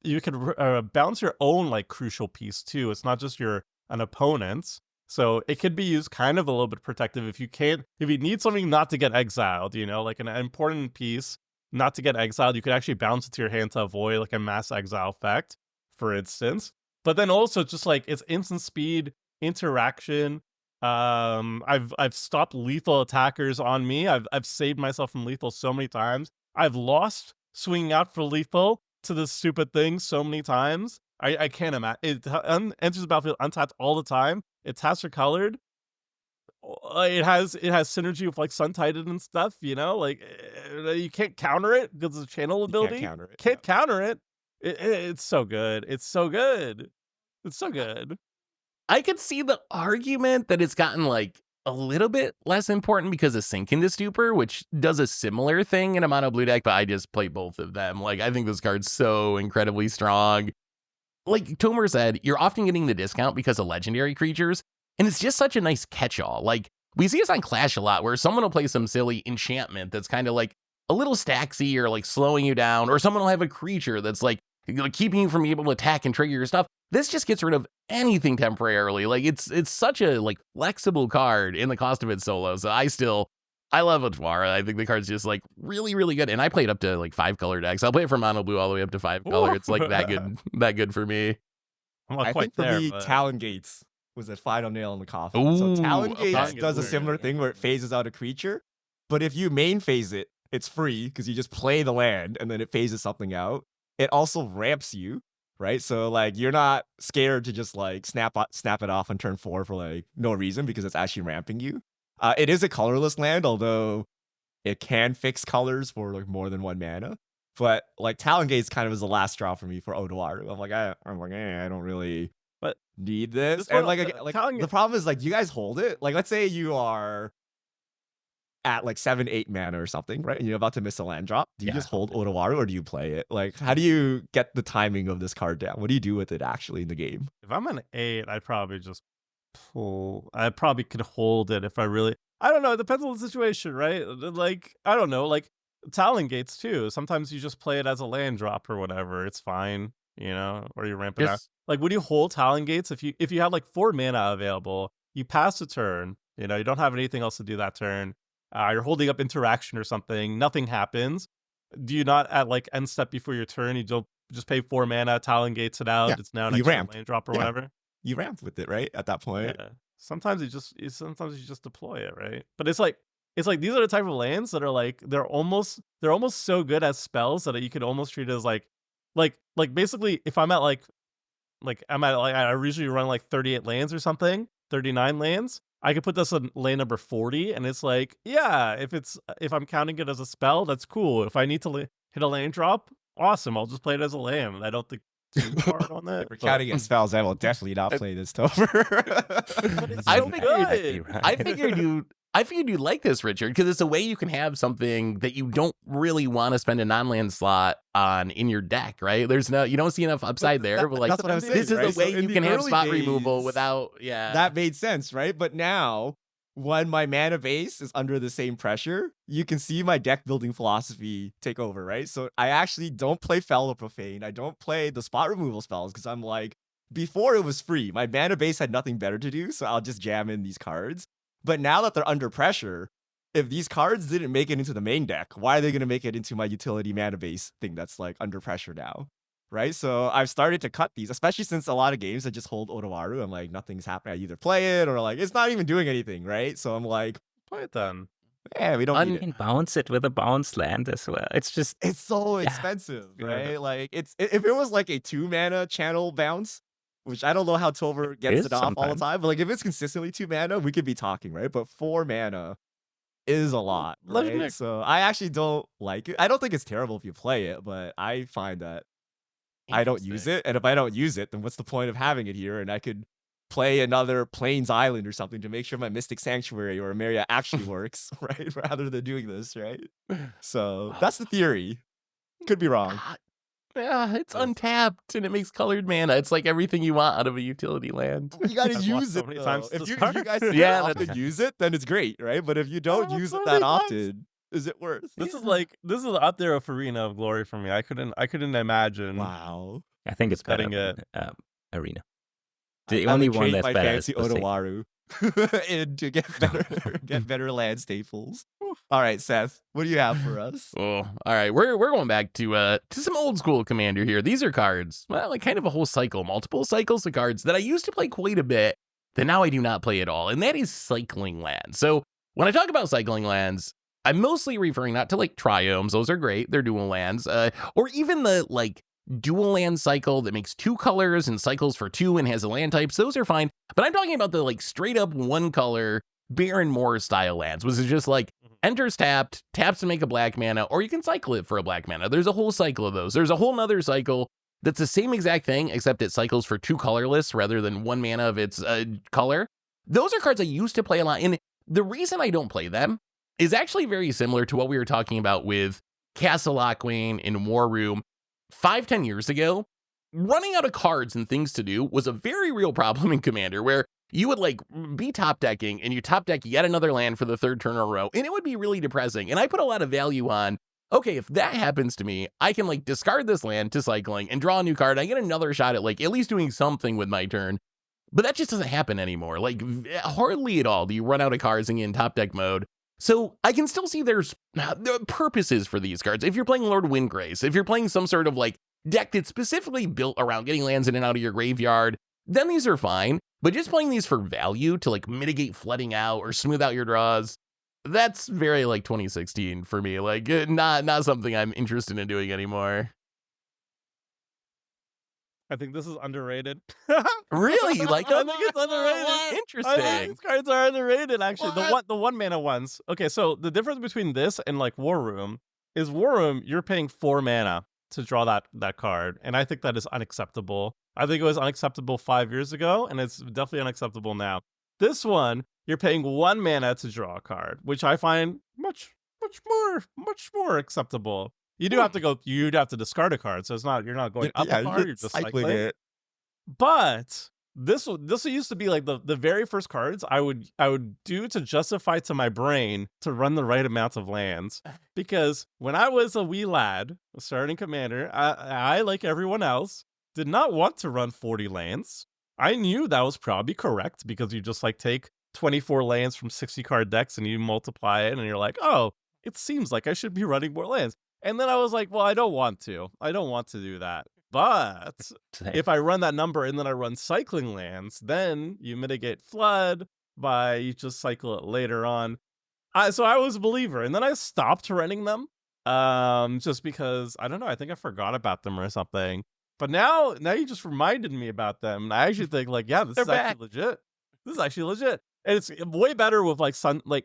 you can bounce your own like crucial piece too. It's not just an opponent's. So it could be used kind of a little bit protective if you need something not to get exiled, like an important piece not to get exiled, you could actually bounce it to your hand to avoid like a mass exile effect, for instance. But then also just like it's instant speed, interaction, I've stopped lethal attackers on me. I've saved myself from lethal so many times. I've lost swinging out for lethal to this stupid thing so many times. I can't imagine. It enters the battlefield untapped all the time. It's Haste colored. It has synergy with like Sun Titan and stuff. You know, like you can't counter it because it's a channel ability. Can't counter it. It's so good. It's so good. It's so good. I could see the argument that it's gotten like a little bit less important because of Sink into Stupor, which does a similar thing in a mono blue deck, but I just play both of them. Like, I think this card's so incredibly strong. Like Tomer said, you're often getting the discount because of legendary creatures, and it's just such a nice catch-all. Like, we see this on Clash a lot, where someone will play some silly enchantment that's kind of like a little stacksy or like slowing you down, or someone will have a creature that's like keeping you from being able to attack and trigger your stuff. This just gets rid of anything temporarily. Like it's such a like flexible card in the cost of its solo. So I love Otawara. I think the card's just like really, really good. And I play it up to like 5 color decks. I'll play it from mono blue all the way up to 5 color. It's like that good for me. I'm not I quite think for there, me, but... Talon Gates was a final nail in the coffin. So Talon Gates Talon does a Gates similar weird. thing where it phases out a creature, but if you main phase it, it's free because you just play the land and then it phases something out. It also ramps you, right? So like you're not scared to just like snap it off on turn 4 for like no reason because it's actually ramping you. It is a colorless land, although it can fix colors for like more than 1 mana. But like Talon Gates kind of is the last straw for me for Otawara. I'm like, I don't really need this. And the problem is like you guys hold it. Like let's say you are at like 7-8 mana or something, right? And you're about to miss a land drop. Do you just hold Otawara or do you play it? Like, how do you get the timing of this card down? What do you do with it actually in the game? If I'm an 8, I'd probably just pull. I probably could hold it if I really. I don't know. It depends on the situation, right? Like, I don't know. Like Talon Gates too. Sometimes you just play it as a land drop or whatever. It's fine, you know, or you ramp it out. Like, would you hold Talon Gates if you have like 4 mana available? You pass a turn. You know, you don't have anything else to do that turn. You're holding up interaction or something. Nothing happens. Do you not at like end step before your turn? You don't just pay 4 mana, Talon Gates it out. Yeah. It's now next to a land drop or whatever. You ramp with it, right? At that point. Yeah. Sometimes you just deploy it, right? But it's like these are the type of lands that are like they're almost so good as spells that you could almost treat it as like basically if I'm at I usually run like 38 lands or something, 39 lands. I could put this on lane number 40, and it's like, yeah, if I'm counting it as a spell, that's cool. If I need to hit a lane drop, awesome. I'll just play it as a land. I don't think too hard on that. If we're counting it spells, I will definitely not play this Tomer. I figured you'd like this, Richard, because it's a way you can have something that you don't really want to spend a non-land slot on in your deck, right? You don't see enough upside there. But like, that's what I'm saying, this is right? a way So you can have spot removal without, That made sense, right? But now, when my mana base is under the same pressure, you can see my deck building philosophy take over, right? So I actually don't play Fel or Profane. I don't play the spot removal spells because I'm like, before it was free. My mana base had nothing better to do, so I'll just jam in these cards. But now that they're under pressure, if these cards didn't make it into the main deck, why are they going to make it into my utility mana base thing that's like under pressure now? Right? So I've started to cut these, especially since a lot of games I just hold Otawara. I'm like, nothing's happening. I either play it or like, it's not even doing anything, right? So I'm like, play it then. Yeah, we don't need You can bounce it with a bounce land as well. It's so expensive, right? Like if it was like a 2 mana channel bounce, which I don't know how Tomer gets it off all the time, but like if it's consistently 2 mana, we could be talking, right? But 4 mana is a lot, right? So I actually don't like it. I don't think it's terrible if you play it, but I find that I don't use it. And if I don't use it, then what's the point of having it here? And I could play another Plains Island or something to make sure my Mystic Sanctuary or Emeria actually works, right? Rather than doing this, right? So that's the theory. Could be wrong. Yeah, it's untapped and it makes colored mana. It's like everything you want out of a utility land. You gotta use it though. If you guys often use it, then it's great, right? But if you don't use it that often, is it worth? This is up there with Arena of Glory for me. I couldn't imagine. Wow. I think it's better it. Arena. The only one that's better fancy is Otawara and to get better land staples. All right, Seth, what do you have for us? Oh, all right. We're going back to some old school Commander here. These are cards, well, like kind of a whole cycle, multiple cycles of cards that I used to play quite a bit that now I do not play at all, and that is cycling lands. So when I talk about cycling lands, I'm mostly referring not to like triomes, those are great, they're dual lands, or even the like dual land cycle that makes 2 colors and cycles for 2 and has a land types, those are fine. But I'm talking about the like straight up 1 color Baron Moore style lands, which is just like enters tapped, taps to make a black mana, or you can cycle it for a black mana. There's a whole cycle of those. There's a whole nother cycle that's the same exact thing, except it cycles for 2 colorless rather than 1 mana of its color. Those are cards I used to play a lot, and the reason I don't play them is actually very similar to what we were talking about with Castle Lockwing in War Room 5-10 years ago. Running out of cards and things to do was a very real problem in Commander, where you would like be top decking and you top deck yet another land for the 3rd turn in a row, and it would be really depressing. And I put a lot of value on, okay, if that happens to me, I can like discard this land to cycling and draw a new card. I get another shot at like at least doing something with my turn. But that just doesn't happen anymore. Like hardly at all do you run out of cards and get in top deck mode. So I can still see there's purposes for these cards. If you're playing Lord Windgrace, if you're playing some sort of like deck that's specifically built around getting lands in and out of your graveyard, then these are fine. But just playing these for value to like mitigate flooding out or smooth out your draws, that's very like 2016 for me. Like not something I'm interested in doing anymore. I think this is underrated. Really? Like I think it's underrated. I think Interesting. these cards are underrated, actually. What? The 1 mana ones. Okay, so the difference between this and like War Room is War Room, you're paying 4 mana to draw that card, and I think that is unacceptable. I think it was unacceptable 5 years ago, and it's definitely unacceptable now. This one, you're paying 1 mana to draw a card, which I find much more acceptable. You do have to go. You'd have to discard a card, so it's not. You're not going up a card. You're just cycling it. But this used to be like the very first cards I would do to justify to my brain to run the right amount of lands. Because when I was a wee lad starting Commander, I like everyone else did not want to run 40 lands. I knew that was probably correct because you just like take 24 lands from 60 card decks and you multiply it, and you're like, oh, it seems like I should be running more lands. And then I was like, well, I don't want to do that. But if I run that number and then I run cycling lands, then you mitigate flood by you just cycle it later on. So I was a believer, and then I stopped running them just because, I don't know, I think I forgot about them or something. But now you just reminded me about them. And I actually think like, yeah, this is actually legit. This is actually legit. And it's way better with like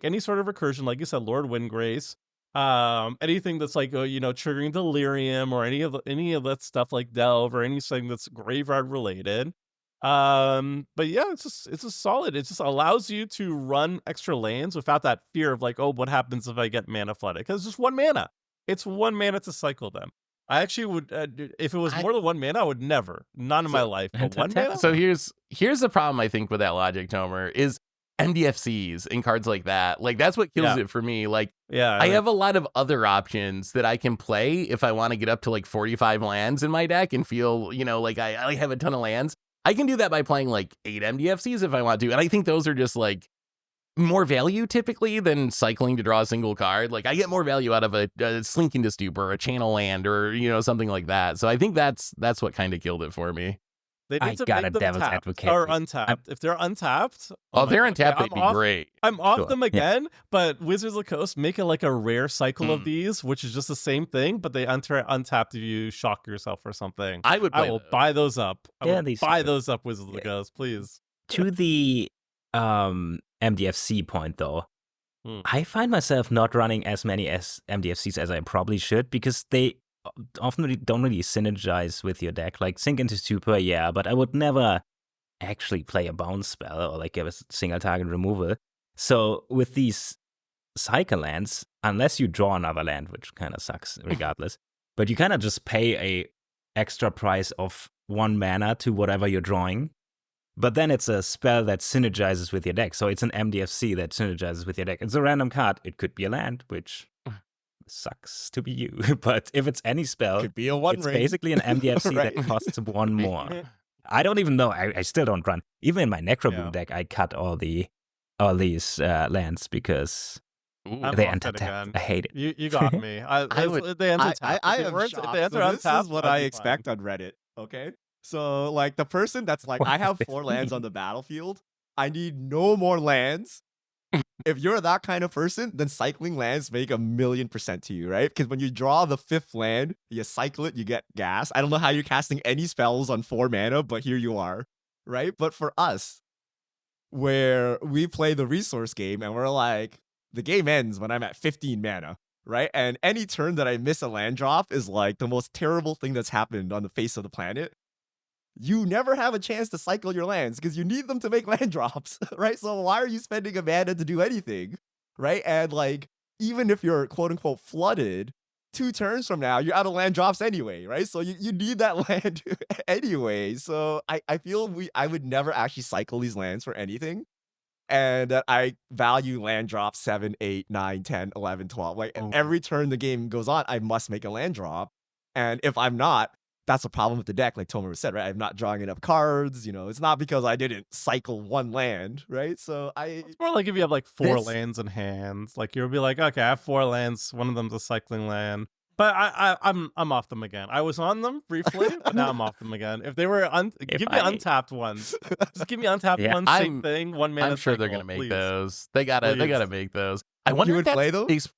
any sort of recursion, like you said, Lord Windgrace. Anything that's like triggering delirium or any of that stuff like delve or anything that's graveyard related. But yeah, it's just solid. It just allows you to run extra lands without that fear of like, oh, what happens if I get mana flooded? Because it's just 1 mana. It's 1 mana to cycle them. I actually would, if it was more than 1 mana, I would never, none in my life. But 1 mana. So here's the problem I think with that logic, Tomer, is MDFCs and cards like that. Like that's what kills it for me. Like I have a lot of other options that I can play if I want to get up to like 45 lands in my deck and feel, like I have a ton of lands. I can do that by playing like 8 MDFCs if I want to. And I think those are just like more value typically than cycling to draw a single card. Like I get more value out of a Slink into Stupor or a Channel Land or, something like that. So I think that's what kind of killed it for me. They need to got make a them devil's tapped advocate. or untapped. If they're untapped, if they're untapped, they'd be great. I'm off them again, but Wizards of the Coast make it like a rare cycle of these, which is just the same thing, but they untapped if you shock yourself or something. I will buy those up. Buy good. those up, Wizards of the Coast, please. To the MDFC point, though, I find myself not running as many MDFCs as I probably should because they often don't really synergize with your deck. Like Sink into Stupor, yeah, but I would never actually play a bounce spell or like a single target removal. So with these cycle lands, unless you draw another land, which kind of sucks regardless, but you kind of just pay a extra price of 1 mana to whatever you're drawing. But then it's a spell that synergizes with your deck. So it's an MDFC that synergizes with your deck. It's a random card. It could be a land, which sucks to be you. But if it's any spell, Could be a one it's ring. basically an MDFC Right. that costs 1 more. I don't even know. I still don't run. Even in my Necrobloom deck, I cut all these lands because I'm they off enter that tapped. again. I hate it. You got me. They enter tapped. I If am they shocked. enter So this untapped, is what I'd I be expect on Reddit. Okay, so like the person that's like, I have 4 lands on the battlefield. I need no more lands. If you're that kind of person, then cycling lands make 1,000,000% to you, right? Because when you draw the 5th land, you cycle it, you get gas. I don't know how you're casting any spells on 4 mana, but here you are, right? But for us, where we play the resource game and we're like, the game ends when I'm at 15 mana, right? And any turn that I miss a land drop is like the most terrible thing that's happened on the face of the planet. You never have a chance to cycle your lands because you need them to make land drops, right? So why are you spending a mana to do anything, right? And like, even if you're quote unquote flooded, 2 turns from now, you're out of land drops anyway, right? So you need that land anyway. So I feel I would never actually cycle these lands for anything. And that I value land drops 7, 8, 9, 10, 11, 12. Like every turn the game goes on, I must make a land drop. And if I'm not, that's a problem with the deck, like Tomer said, right? I'm not drawing enough cards. It's not because I didn't cycle 1 land, right? So It's more like if you have like 4 lands in hand, like you'll be like, okay, I have 4 lands. One of them's a cycling land, but I'm off them again. I was on them briefly, but now I'm off them again. If they were give me untapped ones. Just give me untapped ones. Same thing. 1 mana. I'm sure they're gonna make those. They gotta make those. I wonder you would play those.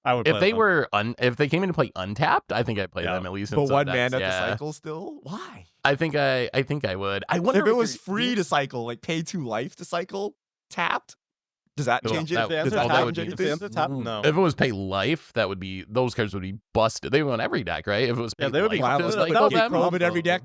I would if they were if they came in to play untapped, I think I'd play them at least. But 1 mana to cycle still? Why? I think I would. I wonder if it was free to cycle, like pay 2 life to cycle, tapped. Does that change it? Does that change anything? No. If it was pay life, those cards would be busted. They would on every deck, right? If it was pay they would be life, in every deck.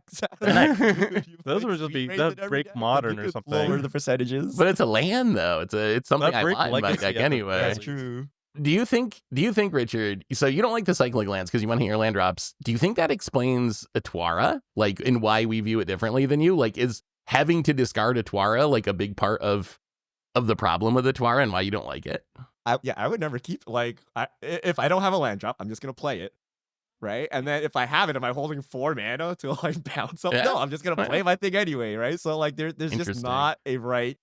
Those would just be break modern or something. Lower the percentages. But it's a land though. It's something I want in my deck anyway. That's true. Do you think, Richard, so you don't like the cycling lands because you want to hit your land drops. Do you think that explains Otawara? Like, and why we view it differently than you? Like, is having to discard Otawara like a big part of the problem with Otawara and why you don't like it? I would never keep, if I don't have a land drop, I'm just going to play it, right? And then if I have it, am I holding 4 mana to like bounce up? Yeah. No, I'm just going to play my thing anyway, right? So like there's just not a right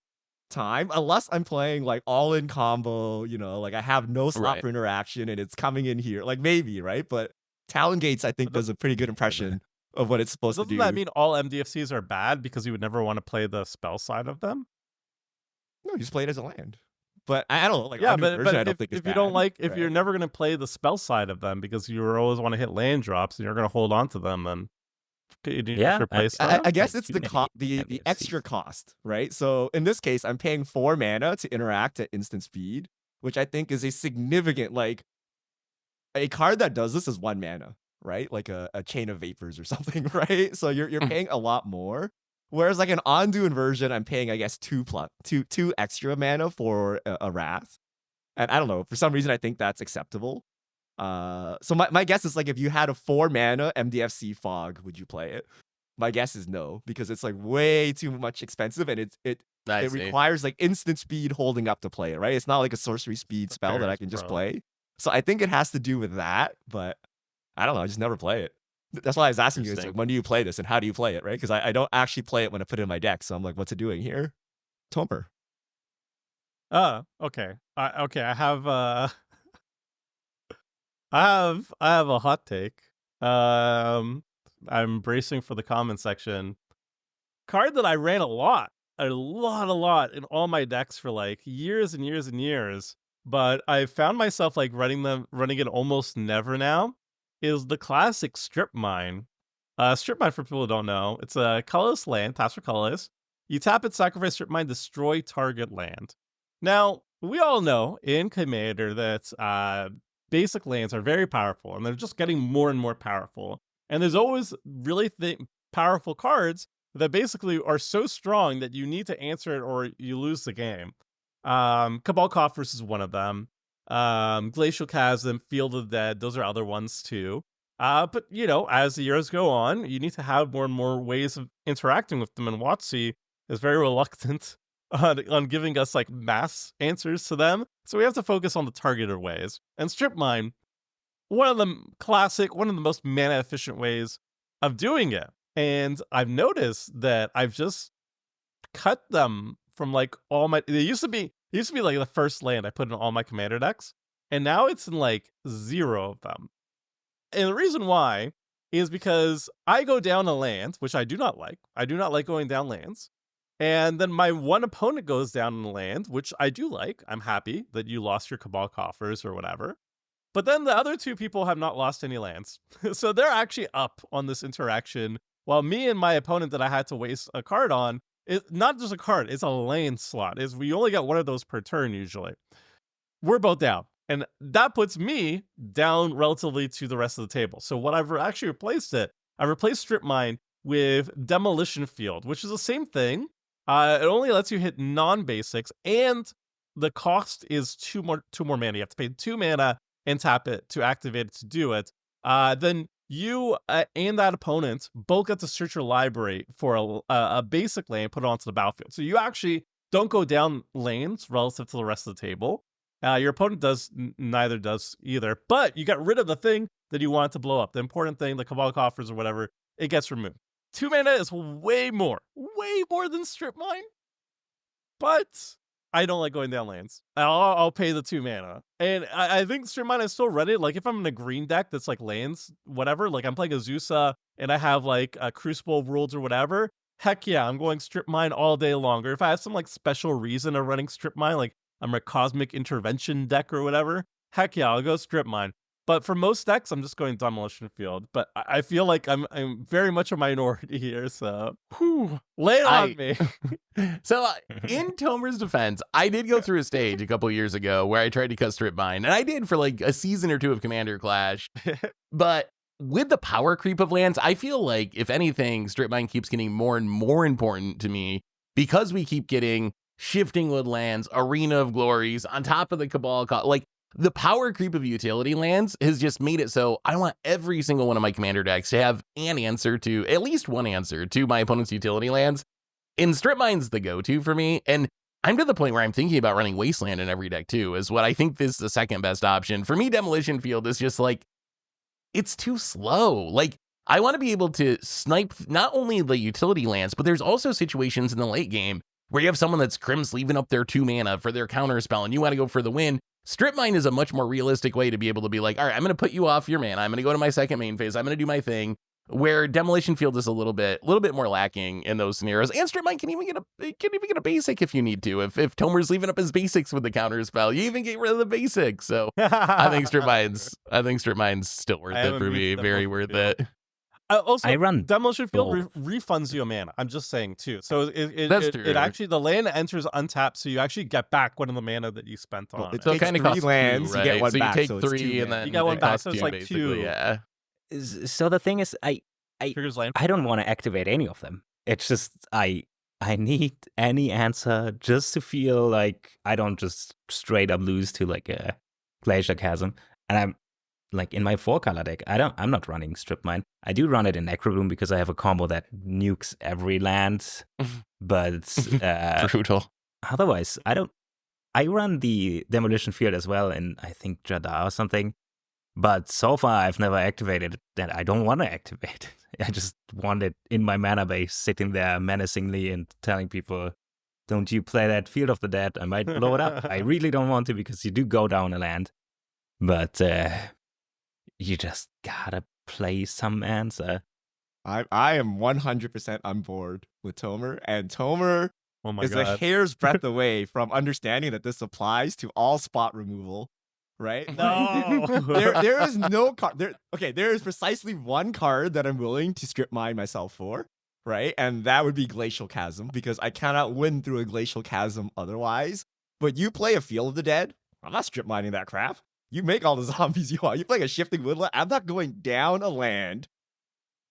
time unless I'm playing like all in combo, like I have no slot for interaction and it's coming in here, like maybe, right? But Talon Gates I think does a pretty good impression of what it's supposed to do. Doesn't that mean all MDFCs are bad because you would never want to play the spell side of them? No, you just play it as a land. But I don't know, like but I don't think it's if you don't like, if you're never going to play the spell side of them because you always want to hit land drops and you're going to hold on to them, then I guess it's the extra cost, right? So in this case, I'm paying 4 mana to interact at instant speed, which I think is a significant, like, a card that does this is 1 mana, right? Like a Chain of Vapors or something, right? So you're paying a lot more. Whereas like an Ondu inversion, I'm paying, I guess, 2 extra mana for a Wrath. And I don't know, for some reason I think that's acceptable. So my guess is like if you had a 4 mana MDFC Fog, would you play it? My guess is no, because it's like way too much expensive and it requires like instant speed holding up to play it, right? It's not like a sorcery speed spell that I can just play. So I think it has to do with that, but I don't know, I just never play it. That's why I was asking you, it's like, when do you play this and how do you play it, right? Because I don't actually play it when I put it in my deck, so I'm like, what's it doing here? Tomer. Okay. I have a hot take. I'm bracing for the comment section. Card that I ran a lot in all my decks for like years and years and years, but I found myself like running it almost never now, is the classic Strip Mine. Strip Mine, for people who don't know, it's a colorless land, taps for colorless. You tap it, sacrifice Strip Mine, destroy target land. Now, we all know in Commander that basic lands are very powerful, and they're just getting more and more powerful. And there's always really powerful cards that basically are so strong that you need to answer it or you lose the game. Cabal Coffers is one of them. Glacial Chasm, Field of the Dead, those are other ones too. But, as the years go on, you need to have more and more ways of interacting with them, and WotC is very reluctant on giving us like mass answers to them. So we have to focus on the targeted ways. And Strip Mine, one of the most mana efficient ways of doing it. And I've noticed that I've just cut them from like all my, it used to be like the first land I put in all my Commander decks, and now it's in like 0 of them. And the reason why is because I go down a land, which I do not like. I do not like going down lands. And then my one opponent goes down in land, which I do like. I'm happy that you lost your Cabal Coffers or whatever. But then the other two people have not lost any lands. So they're actually up on this interaction, while me and my opponent that I had to waste a card on, it's not just a card, it's a land slot. We only get one of those per turn usually. We're both down. And that puts me down relatively to the rest of the table. So what I've actually replaced it, I replaced Strip Mine with Demolition Field, which is the same thing. It only lets you hit non-basics, and the cost is two more mana. You have to pay 2 mana and tap it to activate it to do it. Then you and that opponent both get to search your library for a basic lane and put it onto the battlefield. So you actually don't go down lanes relative to the rest of the table. Your opponent neither does either, but you get rid of the thing that you want to blow up. The important thing, the Cabal Coffers or whatever, it gets removed. 2 mana is way more than Strip Mine, but I don't like going down lanes. I'll pay the 2 mana. And I think Strip Mine is still ready. Like, if I'm in a green deck that's like lands, whatever, like I'm playing Azusa and I have like a Crucible of Worlds or whatever, heck yeah, I'm going Strip Mine all day longer. If I have some like special reason of running Strip Mine, like I'm a Cosmic Intervention deck or whatever, heck yeah, I'll go Strip Mine. But for most decks, I'm just going Demolition Field. But I feel like I'm very much a minority here, so lay it on me. So in Tomer's defense, I did go through a stage a couple years ago where I tried to cut Strip Mine, and I did for like a season or two of Commander Clash. But with the power creep of lands, I feel like, if anything, Strip Mine keeps getting more and more important to me because we keep getting Shifting Woodlands, Arena of Glories, on top of the Cabal. Like, the power creep of utility lands has just made it so I want every single one of my commander decks to have an answer to, at least one answer to, my opponent's utility lands. And Strip Mine's the go-to for me. And I'm to the point where I'm thinking about running Wasteland in every deck too, is what I think is the second best option. For me, Demolition Field is just like, it's too slow. Like, I want to be able to snipe not only the utility lands, but there's also situations in the late game where you have someone that's Crim's leaving up their 2 mana for their counter spell and you want to go for the win. Strip Mine is a much more realistic way to be able to be like, all right, I'm going to put you off your mana. I'm going to go to my second main phase. I'm going to do my thing. Where Demolition Field is a little bit more lacking in those scenarios. And Strip Mine can even get a basic if you need to. If Tomer's leaving up his basics with the counter spell, you even get rid of the basics. So I think Strip Mine's still worth it for me. Very worth it. Also, I run Demolition Field refunds you a mana. I'm just saying too. So it actually, the land enters untapped, so you actually get back one of the mana that you spent on it. So it kind of costs 3 lands, right? You get one so back. You take so 3 and then you get one back. So it's like basically. 2. Yeah. So the thing is, I don't want to activate any of them. It's just I need any answer just to feel like I don't just straight up lose to like a Glacier Chasm. And I'm like, in my 4-color deck, I'm not running Strip Mine. I do run it in Necrobloom because I have a combo that nukes every land. But brutal. Otherwise, I run the Demolition Field as well in, I think, Jadar or something. But so far, I've never activated that. I don't want to activate it. I just want it in my mana base, sitting there menacingly and telling people, don't you play that Field of the Dead. I might blow it up. I really don't want to because you do go down a land. But you just gotta play some answer. I am 100% on board with Tomer, and Tomer is God. a hair's breadth away from understanding that this applies to all spot removal, right? No. there is no card. There is precisely one card that I'm willing to Strip Mine myself for, right? And that would be Glacial Chasm, because I cannot win through a Glacial Chasm otherwise. But you play a Field of the Dead, I'm not Strip Mining that crap. You make all the zombies you want. You play a Shifting Woodland, I'm not going down a land,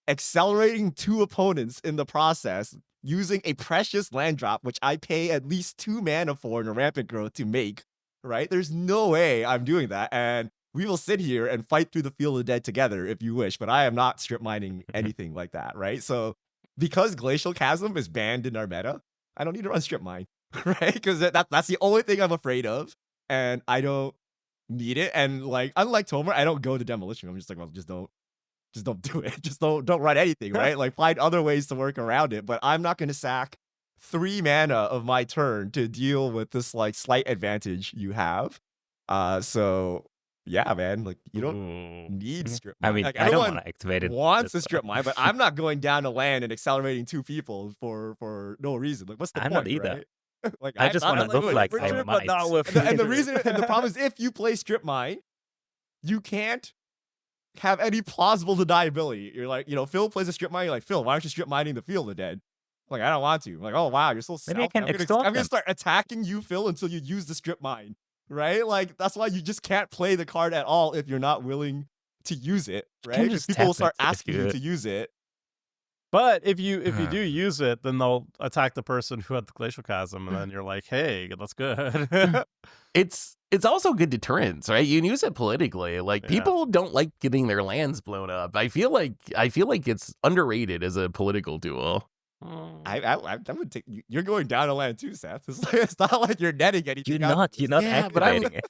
accelerating 2 opponents in the process, using a precious land drop, which I pay at least 2 mana for in a Rampant Growth to make, right? There's no way I'm doing that. And we will sit here and fight through the Field of the Dead together if you wish, but I am not Strip Mining anything like that, right? So because Glacial Chasm is banned in our meta, I don't need to run Strip Mine, right? Because that's the only thing I'm afraid of, and I don't need it. And like, unlike Tomer, I don't go to Demolition. I'm just like, well, just don't do it. Just don't run anything, right? Like, find other ways to work around it. But I'm not going to sack 3 mana of my turn to deal with this like slight advantage you have. So Yeah, man. Like you don't need strip I mine. mean, Like, I don't everyone want to activate it. wants That's to strip mine, but I'm not going down to land and accelerating 2 people for no reason. Like, what's the I'm point, not either. right? Like, I just I'm want to not look doing like it. I Infringement, might. but not with And the features. reason and the problem is if you play strip mine, you can't have any plausible deniability. You're like, Phil plays a strip mine. You're like, Phil, why aren't you strip mining the field of dead? Like, I don't want to. I'm like, oh wow, you're so Maybe I self. can I'm extort gonna them. start attacking you, Phil, until you use the strip mine. Right? Like, that's why you just can't play the card at all if you're not willing to use it. You Right? can Because just people will tap start it if asking you you- to use it. But if you do use it, then they'll attack the person who had the glacial chasm, and then you're like, hey, that's good. It's also good deterrence, right? You can use it politically. Like Yeah. people don't like getting their lands blown up. I feel like it's underrated as a political tool. I would take. You're going down a land too, Seth. It's not like you're netting anything. You're not Yeah, but I'm- activating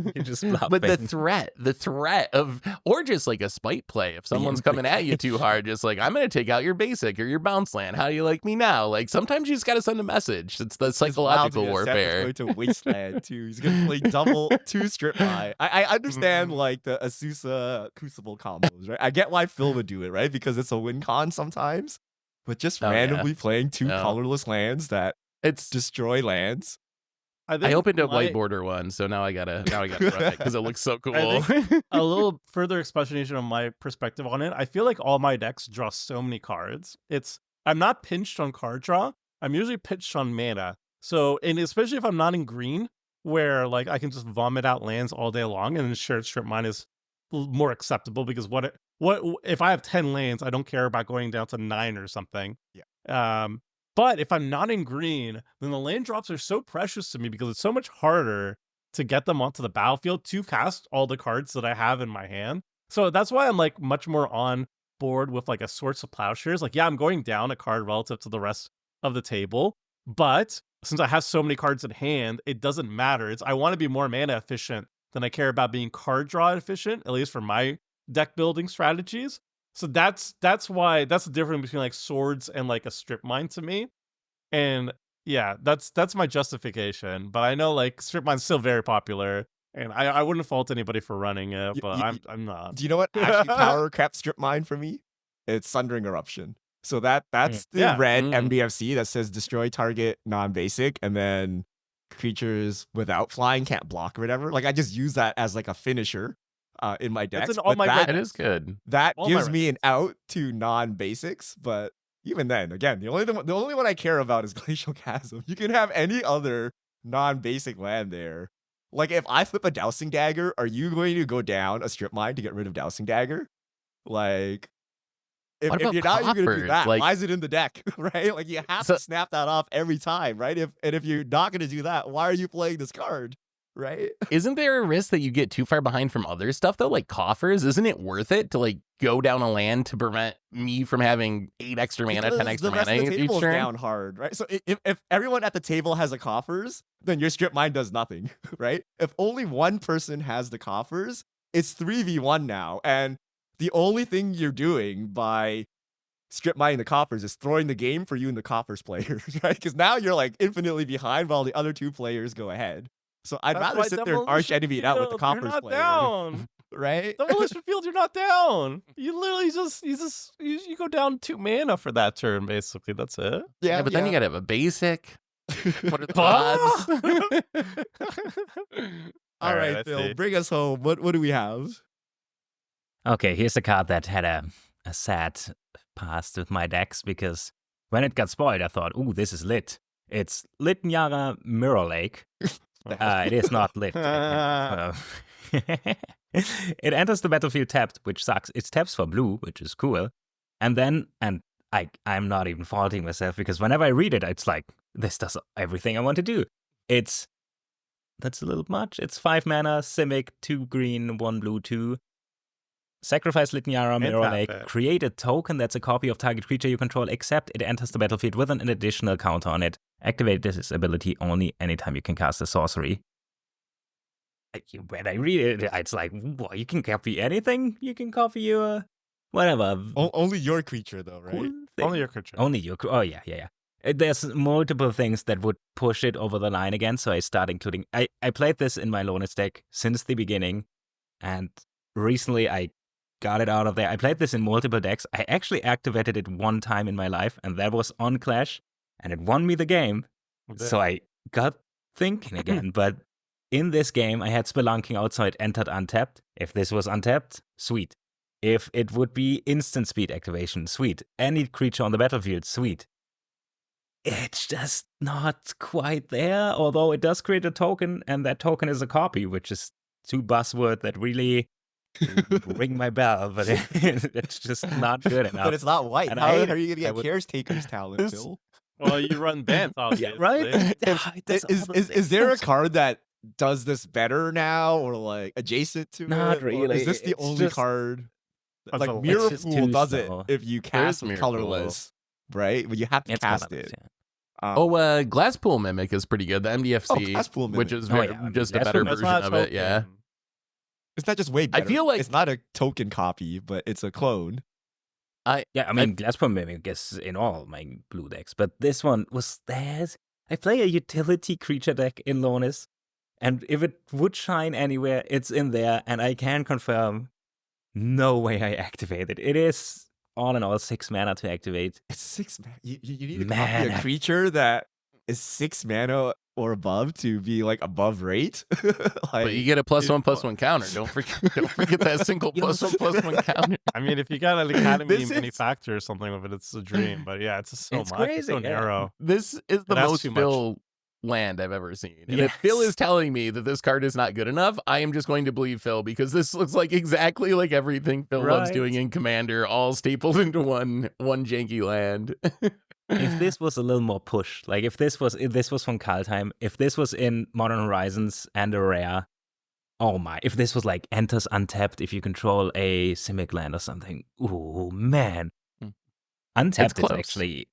it. You're just bluffing. But the threat of, or just like a spite play. If someone's coming at you too hard, just like, I'm going to take out your basic or your bounce land. How do you like me now? Like sometimes you just got to send a message. It's the psychological warfare. He's going to Wasteland too. He's going to play double 2 strip mine. I understand like the Asusa Crucible combos, right? I get why Phil would do it, right? Because it's a win con sometimes. But just Oh, yeah. randomly playing 2 No. colorless lands that It's destroy lands. I opened up my- White Border one, so now I gotta run it because it looks so cool. a little further explanation of my perspective on it. I feel like all my decks draw so many cards. I'm not pinched on card draw. I'm usually pinched on mana. So, and especially if I'm not in green, where like I can just vomit out lands all day long, and then shared strip mine is more acceptable because what if I have 10 lands, I don't care about going down to 9 or something. Yeah. But if I'm not in green, then the land drops are so precious to me because it's so much harder to get them onto the battlefield to cast all the cards that I have in my hand. So that's why I'm like much more on board with like a Swords of Plowshares. Like, yeah, I'm going down a card relative to the rest of the table, but since I have so many cards in hand, it doesn't matter. I want to be more mana efficient than I care about being card draw efficient, at least for my deck building strategies. So that's why that's the difference between like swords and like a strip mine to me. And yeah, that's my justification. But I know like strip mine's still very popular, and I wouldn't fault anybody for running it, You- but you- I'm not. Do you know what actually power crept strip mine for me? It's Sundering Eruption. So that's the Yeah. red Mm. MDFC that says destroy target non-basic, and then creatures without flying can't block or whatever. Like I just use that as like a finisher in my decks. That's in all but my that, It is good. that all my gives red me an out to non-basics, but even then, again, the only one I care about is Glacial Chasm. You can have any other non-basic land there. Like if I flip a Dousing Dagger, are you going to go down a strip mine to get rid of Dousing Dagger? Like if What about you're not even gonna do Coffers? that, Like- why is it in the deck? Right? Like you have So- to snap that off every time, right? If you're not gonna do that, why are you playing this card? Right? Isn't there a risk that you get too far behind from other stuff though, like coffers? Isn't it worth it to like go down a land to prevent me from having 8 extra mana, 10 Because extra the rest mana of the each table's turn? down hard, right? So if everyone at the table has a coffers, then your strip mine does nothing, right? If only one person has the coffers, it's 3v1 now, and the only thing you're doing by strip mining the coffers is throwing the game for you and the coffers players, right? Because now you're like infinitely behind while the other 2 players go ahead. So I'd That's rather why sit there and arch enemy it out with the Demolition coffers Field, player, you're not down. right? Demolition Field, you're not down. You literally you go down 2 mana for that turn, basically. That's it. Yeah, but then you gotta have a basic. What are the What? odds? All right, I Phil, see. bring us home. What do we have? Okay, here's a card that had a sad past with my decks because when it got spoiled, I thought, ooh, this is lit. It's Littjara Mirrorlake. It is not lit. It enters the battlefield tapped, which sucks. It taps for blue, which is cool. And then, I'm not even faulting myself because whenever I read it, it's like, this does everything I want to do. That's a little much. It's 5 mana, Simic, 2 green, 1 blue, 2. Sacrifice Littjara And tap Mirrorlake. it. Create a token that's a copy of target creature you control, except it enters the battlefield with an additional counter on it. Activate this ability only anytime you can cast a sorcery. When I read it, it's like, what, you can copy anything? You can copy your whatever. Only your creature, though, right? cool thing. Only your creature. Only your. Oh, yeah. There's multiple things that would push it over the line again, so I start including. I played this in my Lones deck since the beginning. And recently I got it out of there. I played this in multiple decks. I actually activated it one time in my life, and that was on Clash, and it won me the game. So I got thinking again. But in this game, I had Spelunking out, so it entered untapped. If this was untapped, sweet. If it would be instant speed activation, sweet. Any creature on the battlefield, sweet. It's just not quite there, although it does create a token, and that token is a copy, which is two buzzwords that really ring my bell, but it's just not good enough. But it's not white. And How I- are you I gonna get would- Caretaker's talent, Phil? Well, you run bans, obviously. right? If- is there a card that does this better now, or like adjacent to Not it? Or really. is this the It's only just- card? That's Like a- Mirror it's just Pool too does it slow. if you cast with Mirror Pool. colorless, right? But you have to It's cast colorless, it. yeah. Glasspool Mimic is pretty good. The MDFC, Glasspool Mimic. which is Oh, very, yeah, I mean, just a Glasspool better Mimic. That's version not of a it. Yeah. token. It's not just way better. feel like- it's not a token copy, but it's a clone. Yeah, I mean, Glasspool Mimic is in all my blue decks, but this one was that. I play a utility creature deck in Lonis, and if it would shine anywhere, it's in there, and I can confirm, no way I activate it. It is all in all 6 mana to activate. It's 6 mana. You need to copy Man. a creature that is 6 mana or above to be like above rate. But you get a +1/+1 counter. Don't forget that single +1/+1 counter. I mean, if you got an Academy This mini is- factor or something with it, it's a dream. But yeah, it's just so It's much. It's so crazy, yeah. narrow. This is the That's most too much. Phil land I've ever seen. And if Phil Yes. is telling me that this card is not good enough, I am just going to believe Phil, because this looks like exactly like everything Phil loves Right. doing in Commander, all stapled into one janky land. If this was a little more push, like if this was from Kaldheim, if this was in Modern Horizons and a rare, oh my, if this was like enters untapped if you control a Simic land or something, ooh man. Hmm. Untapped is close. actually,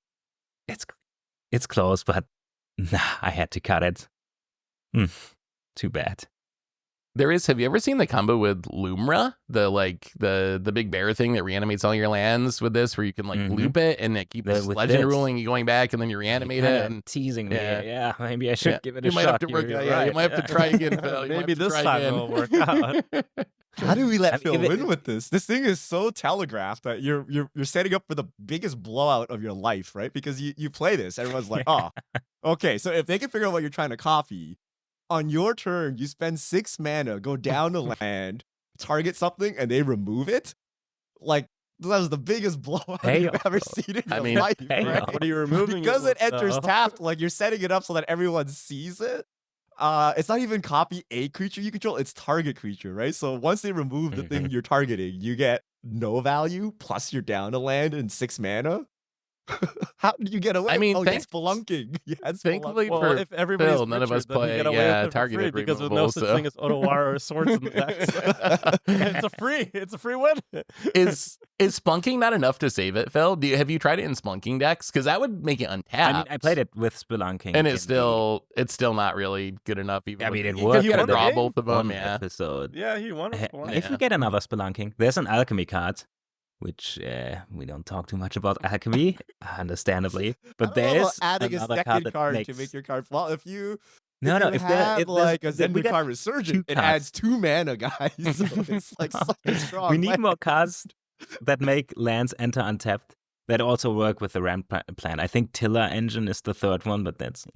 it's close, but nah, I had to cut it. Too bad. Have you ever seen the combo with Lumra? The big bear thing that reanimates all your lands with this, where you can like Mhm. loop it and it keeps With legend this. ruling you going back, and then you reanimate Kinda it. And teasing me. yeah. Yeah, maybe I should give it a you might shot. have to work. You're Yeah, you right. might have to try again, Phil. You might Maybe have to this try time again. it'll work out. How do we let I mean, Phil if it- win with this? This thing is so telegraphed that you're setting up for the biggest blowout of your life, right? Because you play this, everyone's like, oh, okay. So if they can figure out what you're trying to copy, on your turn you spend 6 mana, go down to land, target something, and they remove it. Like that was the biggest blowout you've Payoff, ever though. seen in I your mean, life, payoff. right? What are you removing? Because it enters with, tapped, like you're setting it up so that everyone sees it. It's not even copy a creature you control, it's target creature, right? So once they remove the thing you're targeting, you get no value, plus you're down to land in 6 mana. How did you get away? I mean, oh, it's spelunking. Yeah, it's Thankfully Well, for if everybody's Phil, none of us Richard, then we play, get away yeah, with it for targeted free because with no removal, such so- thing as Otawara or swords in the decks. It's a free win. is Splunking not enough to save it, Phil? Have you tried it in Splunking decks? Because that would make it untapped. I mean, I played it with Spelunking. and in it's still not really good enough. Even I mean, it with- worked. you gotta won the draw game? both of them. one Yeah, episode. Yeah, he won. If we get another Spelunking, there's an alchemy card, which we don't talk too much about alchemy, understandably. But I don't know about there's adding a another second card that to makes... make your card fall. If you No, if no, you if have there's like a then we Zendikar got Resurgent, two it cards. adds 2 mana, guys. So it's like such a strong. we need land. more cards that make lands enter untapped that also work with the ramp plan. I think Tiller Engine is the third one, but that's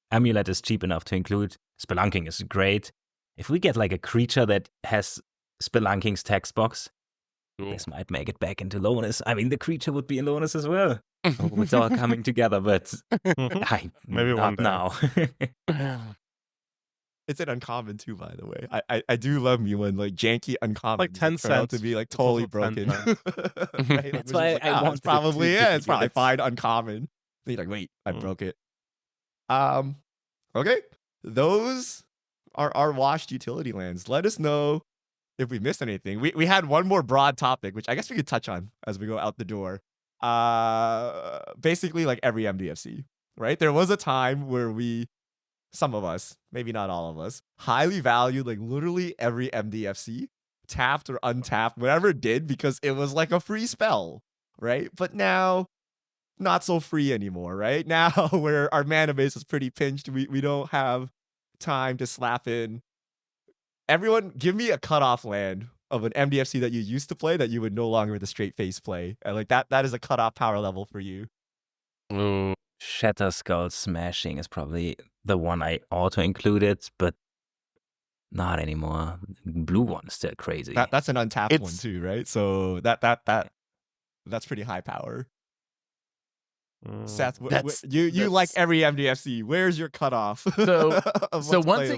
Amulet is cheap enough to include. Spelunking is great. If we get like a creature that has Spelunking's text box, this might make it back into Lonis. I mean, the creature would be in Lonis as well. It's all coming together, but Maybe not one day. now. It's an uncommon too, by the way. I do love me when like janky uncommon Like 10 turn out to cents. be like It's totally also 10 broken. Right? That's Which why is like, I it's wanted it probably to yeah, it's be probably good. fine uncommon. And you're like, wait, I Mm. broke it. Okay. Those are our washed utility lands. Let us know if we missed anything. We had one more broad topic, which I guess we could touch on as we go out the door. Basically like every MDFC, right? There was a time where some of us, maybe not all of us, highly valued like literally every MDFC, tapped or untapped, whatever it did, because it was like a free spell, right? But now, not so free anymore, right? Now where our mana base is pretty pinched, we don't have time to slap in everyone, give me a cutoff land of an MDFC that you used to play that you would no longer with a straight face play. And like that is a cutoff power level for you. Ooh. Shatter Skull Smashing is probably the one I auto-included, but not anymore. Blue one is still crazy. That's an untapped one It's- too, right? So that's pretty high power. Seth, That's- you like that's- every MDFC. Where's your cutoff? So- of So what's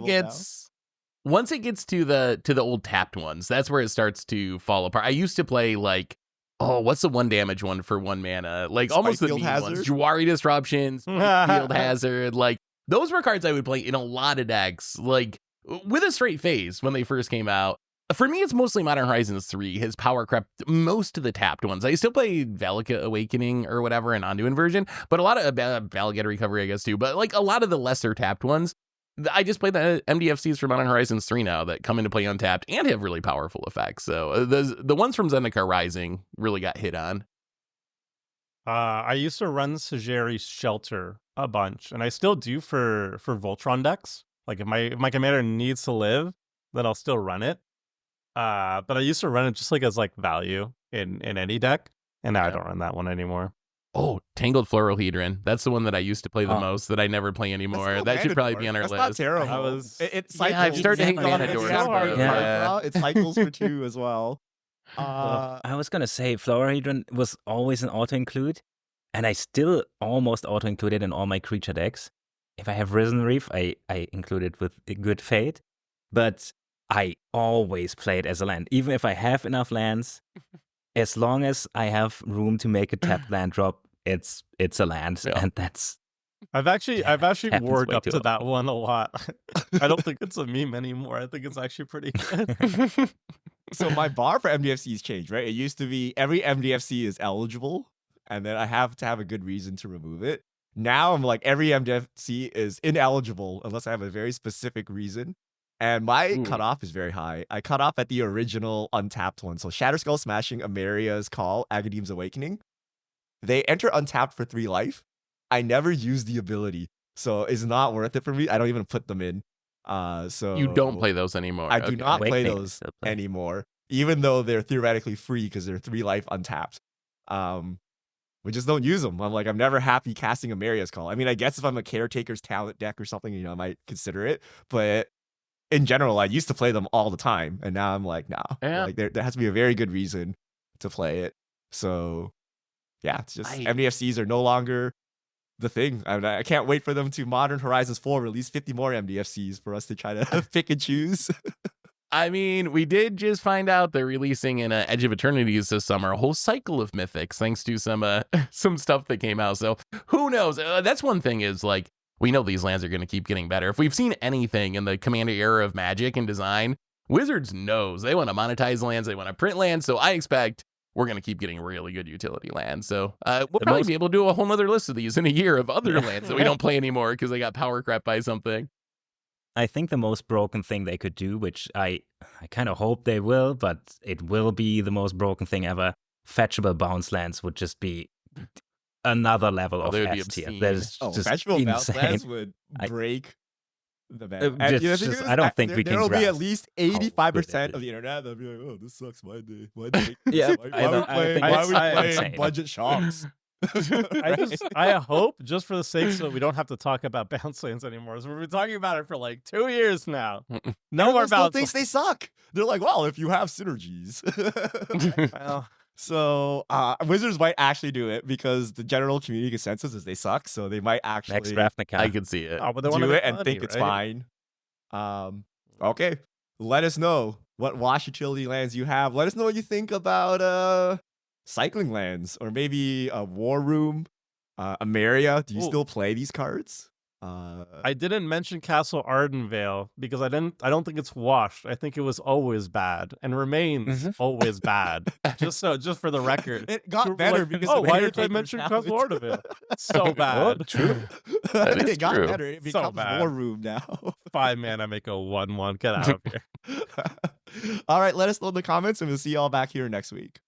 once it gets to the old tapped ones, that's where it starts to fall apart. I used to play like, what's the 1 damage one for 1 mana? Like almost the Spikefield mean ones. Hazard? Jawari Disruption, Field Hazard. Like those were cards I would play in a lot of decks. Like with a straight phase when they first came out. For me, it's mostly Modern Horizons 3 has power crept most of the tapped ones. I still play Valakut Awakening or whatever and Onto Inversion, but a lot of Valakut Recovery, I guess, too. But like a lot of the lesser tapped ones, I just play the MDFCs from Modern Horizons 3 now that come into play untapped and have really powerful effects. So the ones from Zendikar Rising really got hit on. I used to run Sageri's Shelter a bunch, and I still do for Voltron decks. Like if my commander needs to live, then I'll still run it. But I used to run it just like as like value in any deck, and now I don't run that one anymore. Oh, Tangled Florohedron. That's the one that I used to play the Oh. most that I never play That's anymore. still That should probably Mandatory. be on our That's list. not terrible. I was- It Yeah, I've started to hate Mandatory. Mandatory. Yeah. It cycles for 2 as well. I was gonna say Florahedron was always an auto-include, and I still almost auto-include it in all my creature decks. If I have Risen Reef, I include it with a good fate, but I always play it as a land. Even if I have enough lands, as long as I have room to make a tapped land drop, it's a land, Yeah. and that's I've actually happens worked way up too to often. that one a lot. I don't think it's a meme anymore. I think it's actually pretty good. So my bar for MDFCs changed, right? It used to be every MDFC is eligible, and then I have to have a good reason to remove it. Now I'm like every MDFC is ineligible unless I have a very specific reason. And my Ooh. cutoff is very high. I cut off at the original untapped one. So Shatterskull Smashing, Emeria's Call, Agadeem's Awakening. They enter untapped for 3 life. I never use the ability, so it's not worth it for me. I don't even put them in. So You don't play those anymore. I do Okay. not play Awakening those still play. anymore, even though they're theoretically free because they're 3 life untapped. We just don't use them. I'm like, I'm never happy casting Emeria's Call. I mean, I guess if I'm a Caretaker's Talent deck or something, I might consider it. But in general, I used to play them all the time, and now I'm like, nah. Yeah. Like there has to be a very good reason to play it. So yeah, it's just I- MDFCs are no longer the thing. I can't wait for them to Modern Horizons 4 release 50 more MDFCs for us to try to pick and choose. I mean, we did just find out they're releasing in Edge of Eternities this summer a whole cycle of mythics thanks to some stuff that came out. So who knows? That's one thing is like, we know these lands are going to keep getting better. If we've seen anything in the Commander era of Magic and design, Wizards knows they want to monetize lands, they want to print lands. So I expect we're going to keep getting really good utility lands. So we'll probably most- be able to do a whole nother list of these in a year of other lands that we don't play anymore because they got power crept by something. I think the most broken thing they could do, which I kind of hope they will, but it will be the most broken thing ever. Fetchable bounce lands would just be another level Oh, of they would be S tier. obscene. That is Oh, just fetchable bounce insane. lands would I- break the ban. Just- And, the thing just- is, I don't think we can There'll be at grasp least how good it 85% of is. the internet that'll be like, "Oh, this sucks my day. My day. Yeah, why, I why, don't- I think why that's are we playing insane. budget shops?" I hope, just for the sake so we don't have to talk about bounce lanes anymore. So we've been talking about it for like 2 years now. No more Everyone still bounce thinks they suck. They're like, well, if you have synergies. Well, So Wizards might actually do it because the general community consensus is they suck. So they might Next actually Ravnica. I could see it. oh, but they want do to it and think it's fine. Okay, let us know what wash utility lands you have. Let us know what you think about cycling lands or maybe a War Room, Emeria. Do you Ooh. still play these cards? I didn't mention Castle Ardenvale because I don't think it's washed. I think it was always bad and remains always bad. Just for the record. It got We're better like, because oh, of why did I Caretaker's mention Talent. Castle Ardenvale? So bad. True. That is It got true. better. It So becomes bad. War Room now. 5 mana make a 1/1. Get out of here. All right, let us know in the comments, and we'll see y'all back here next week.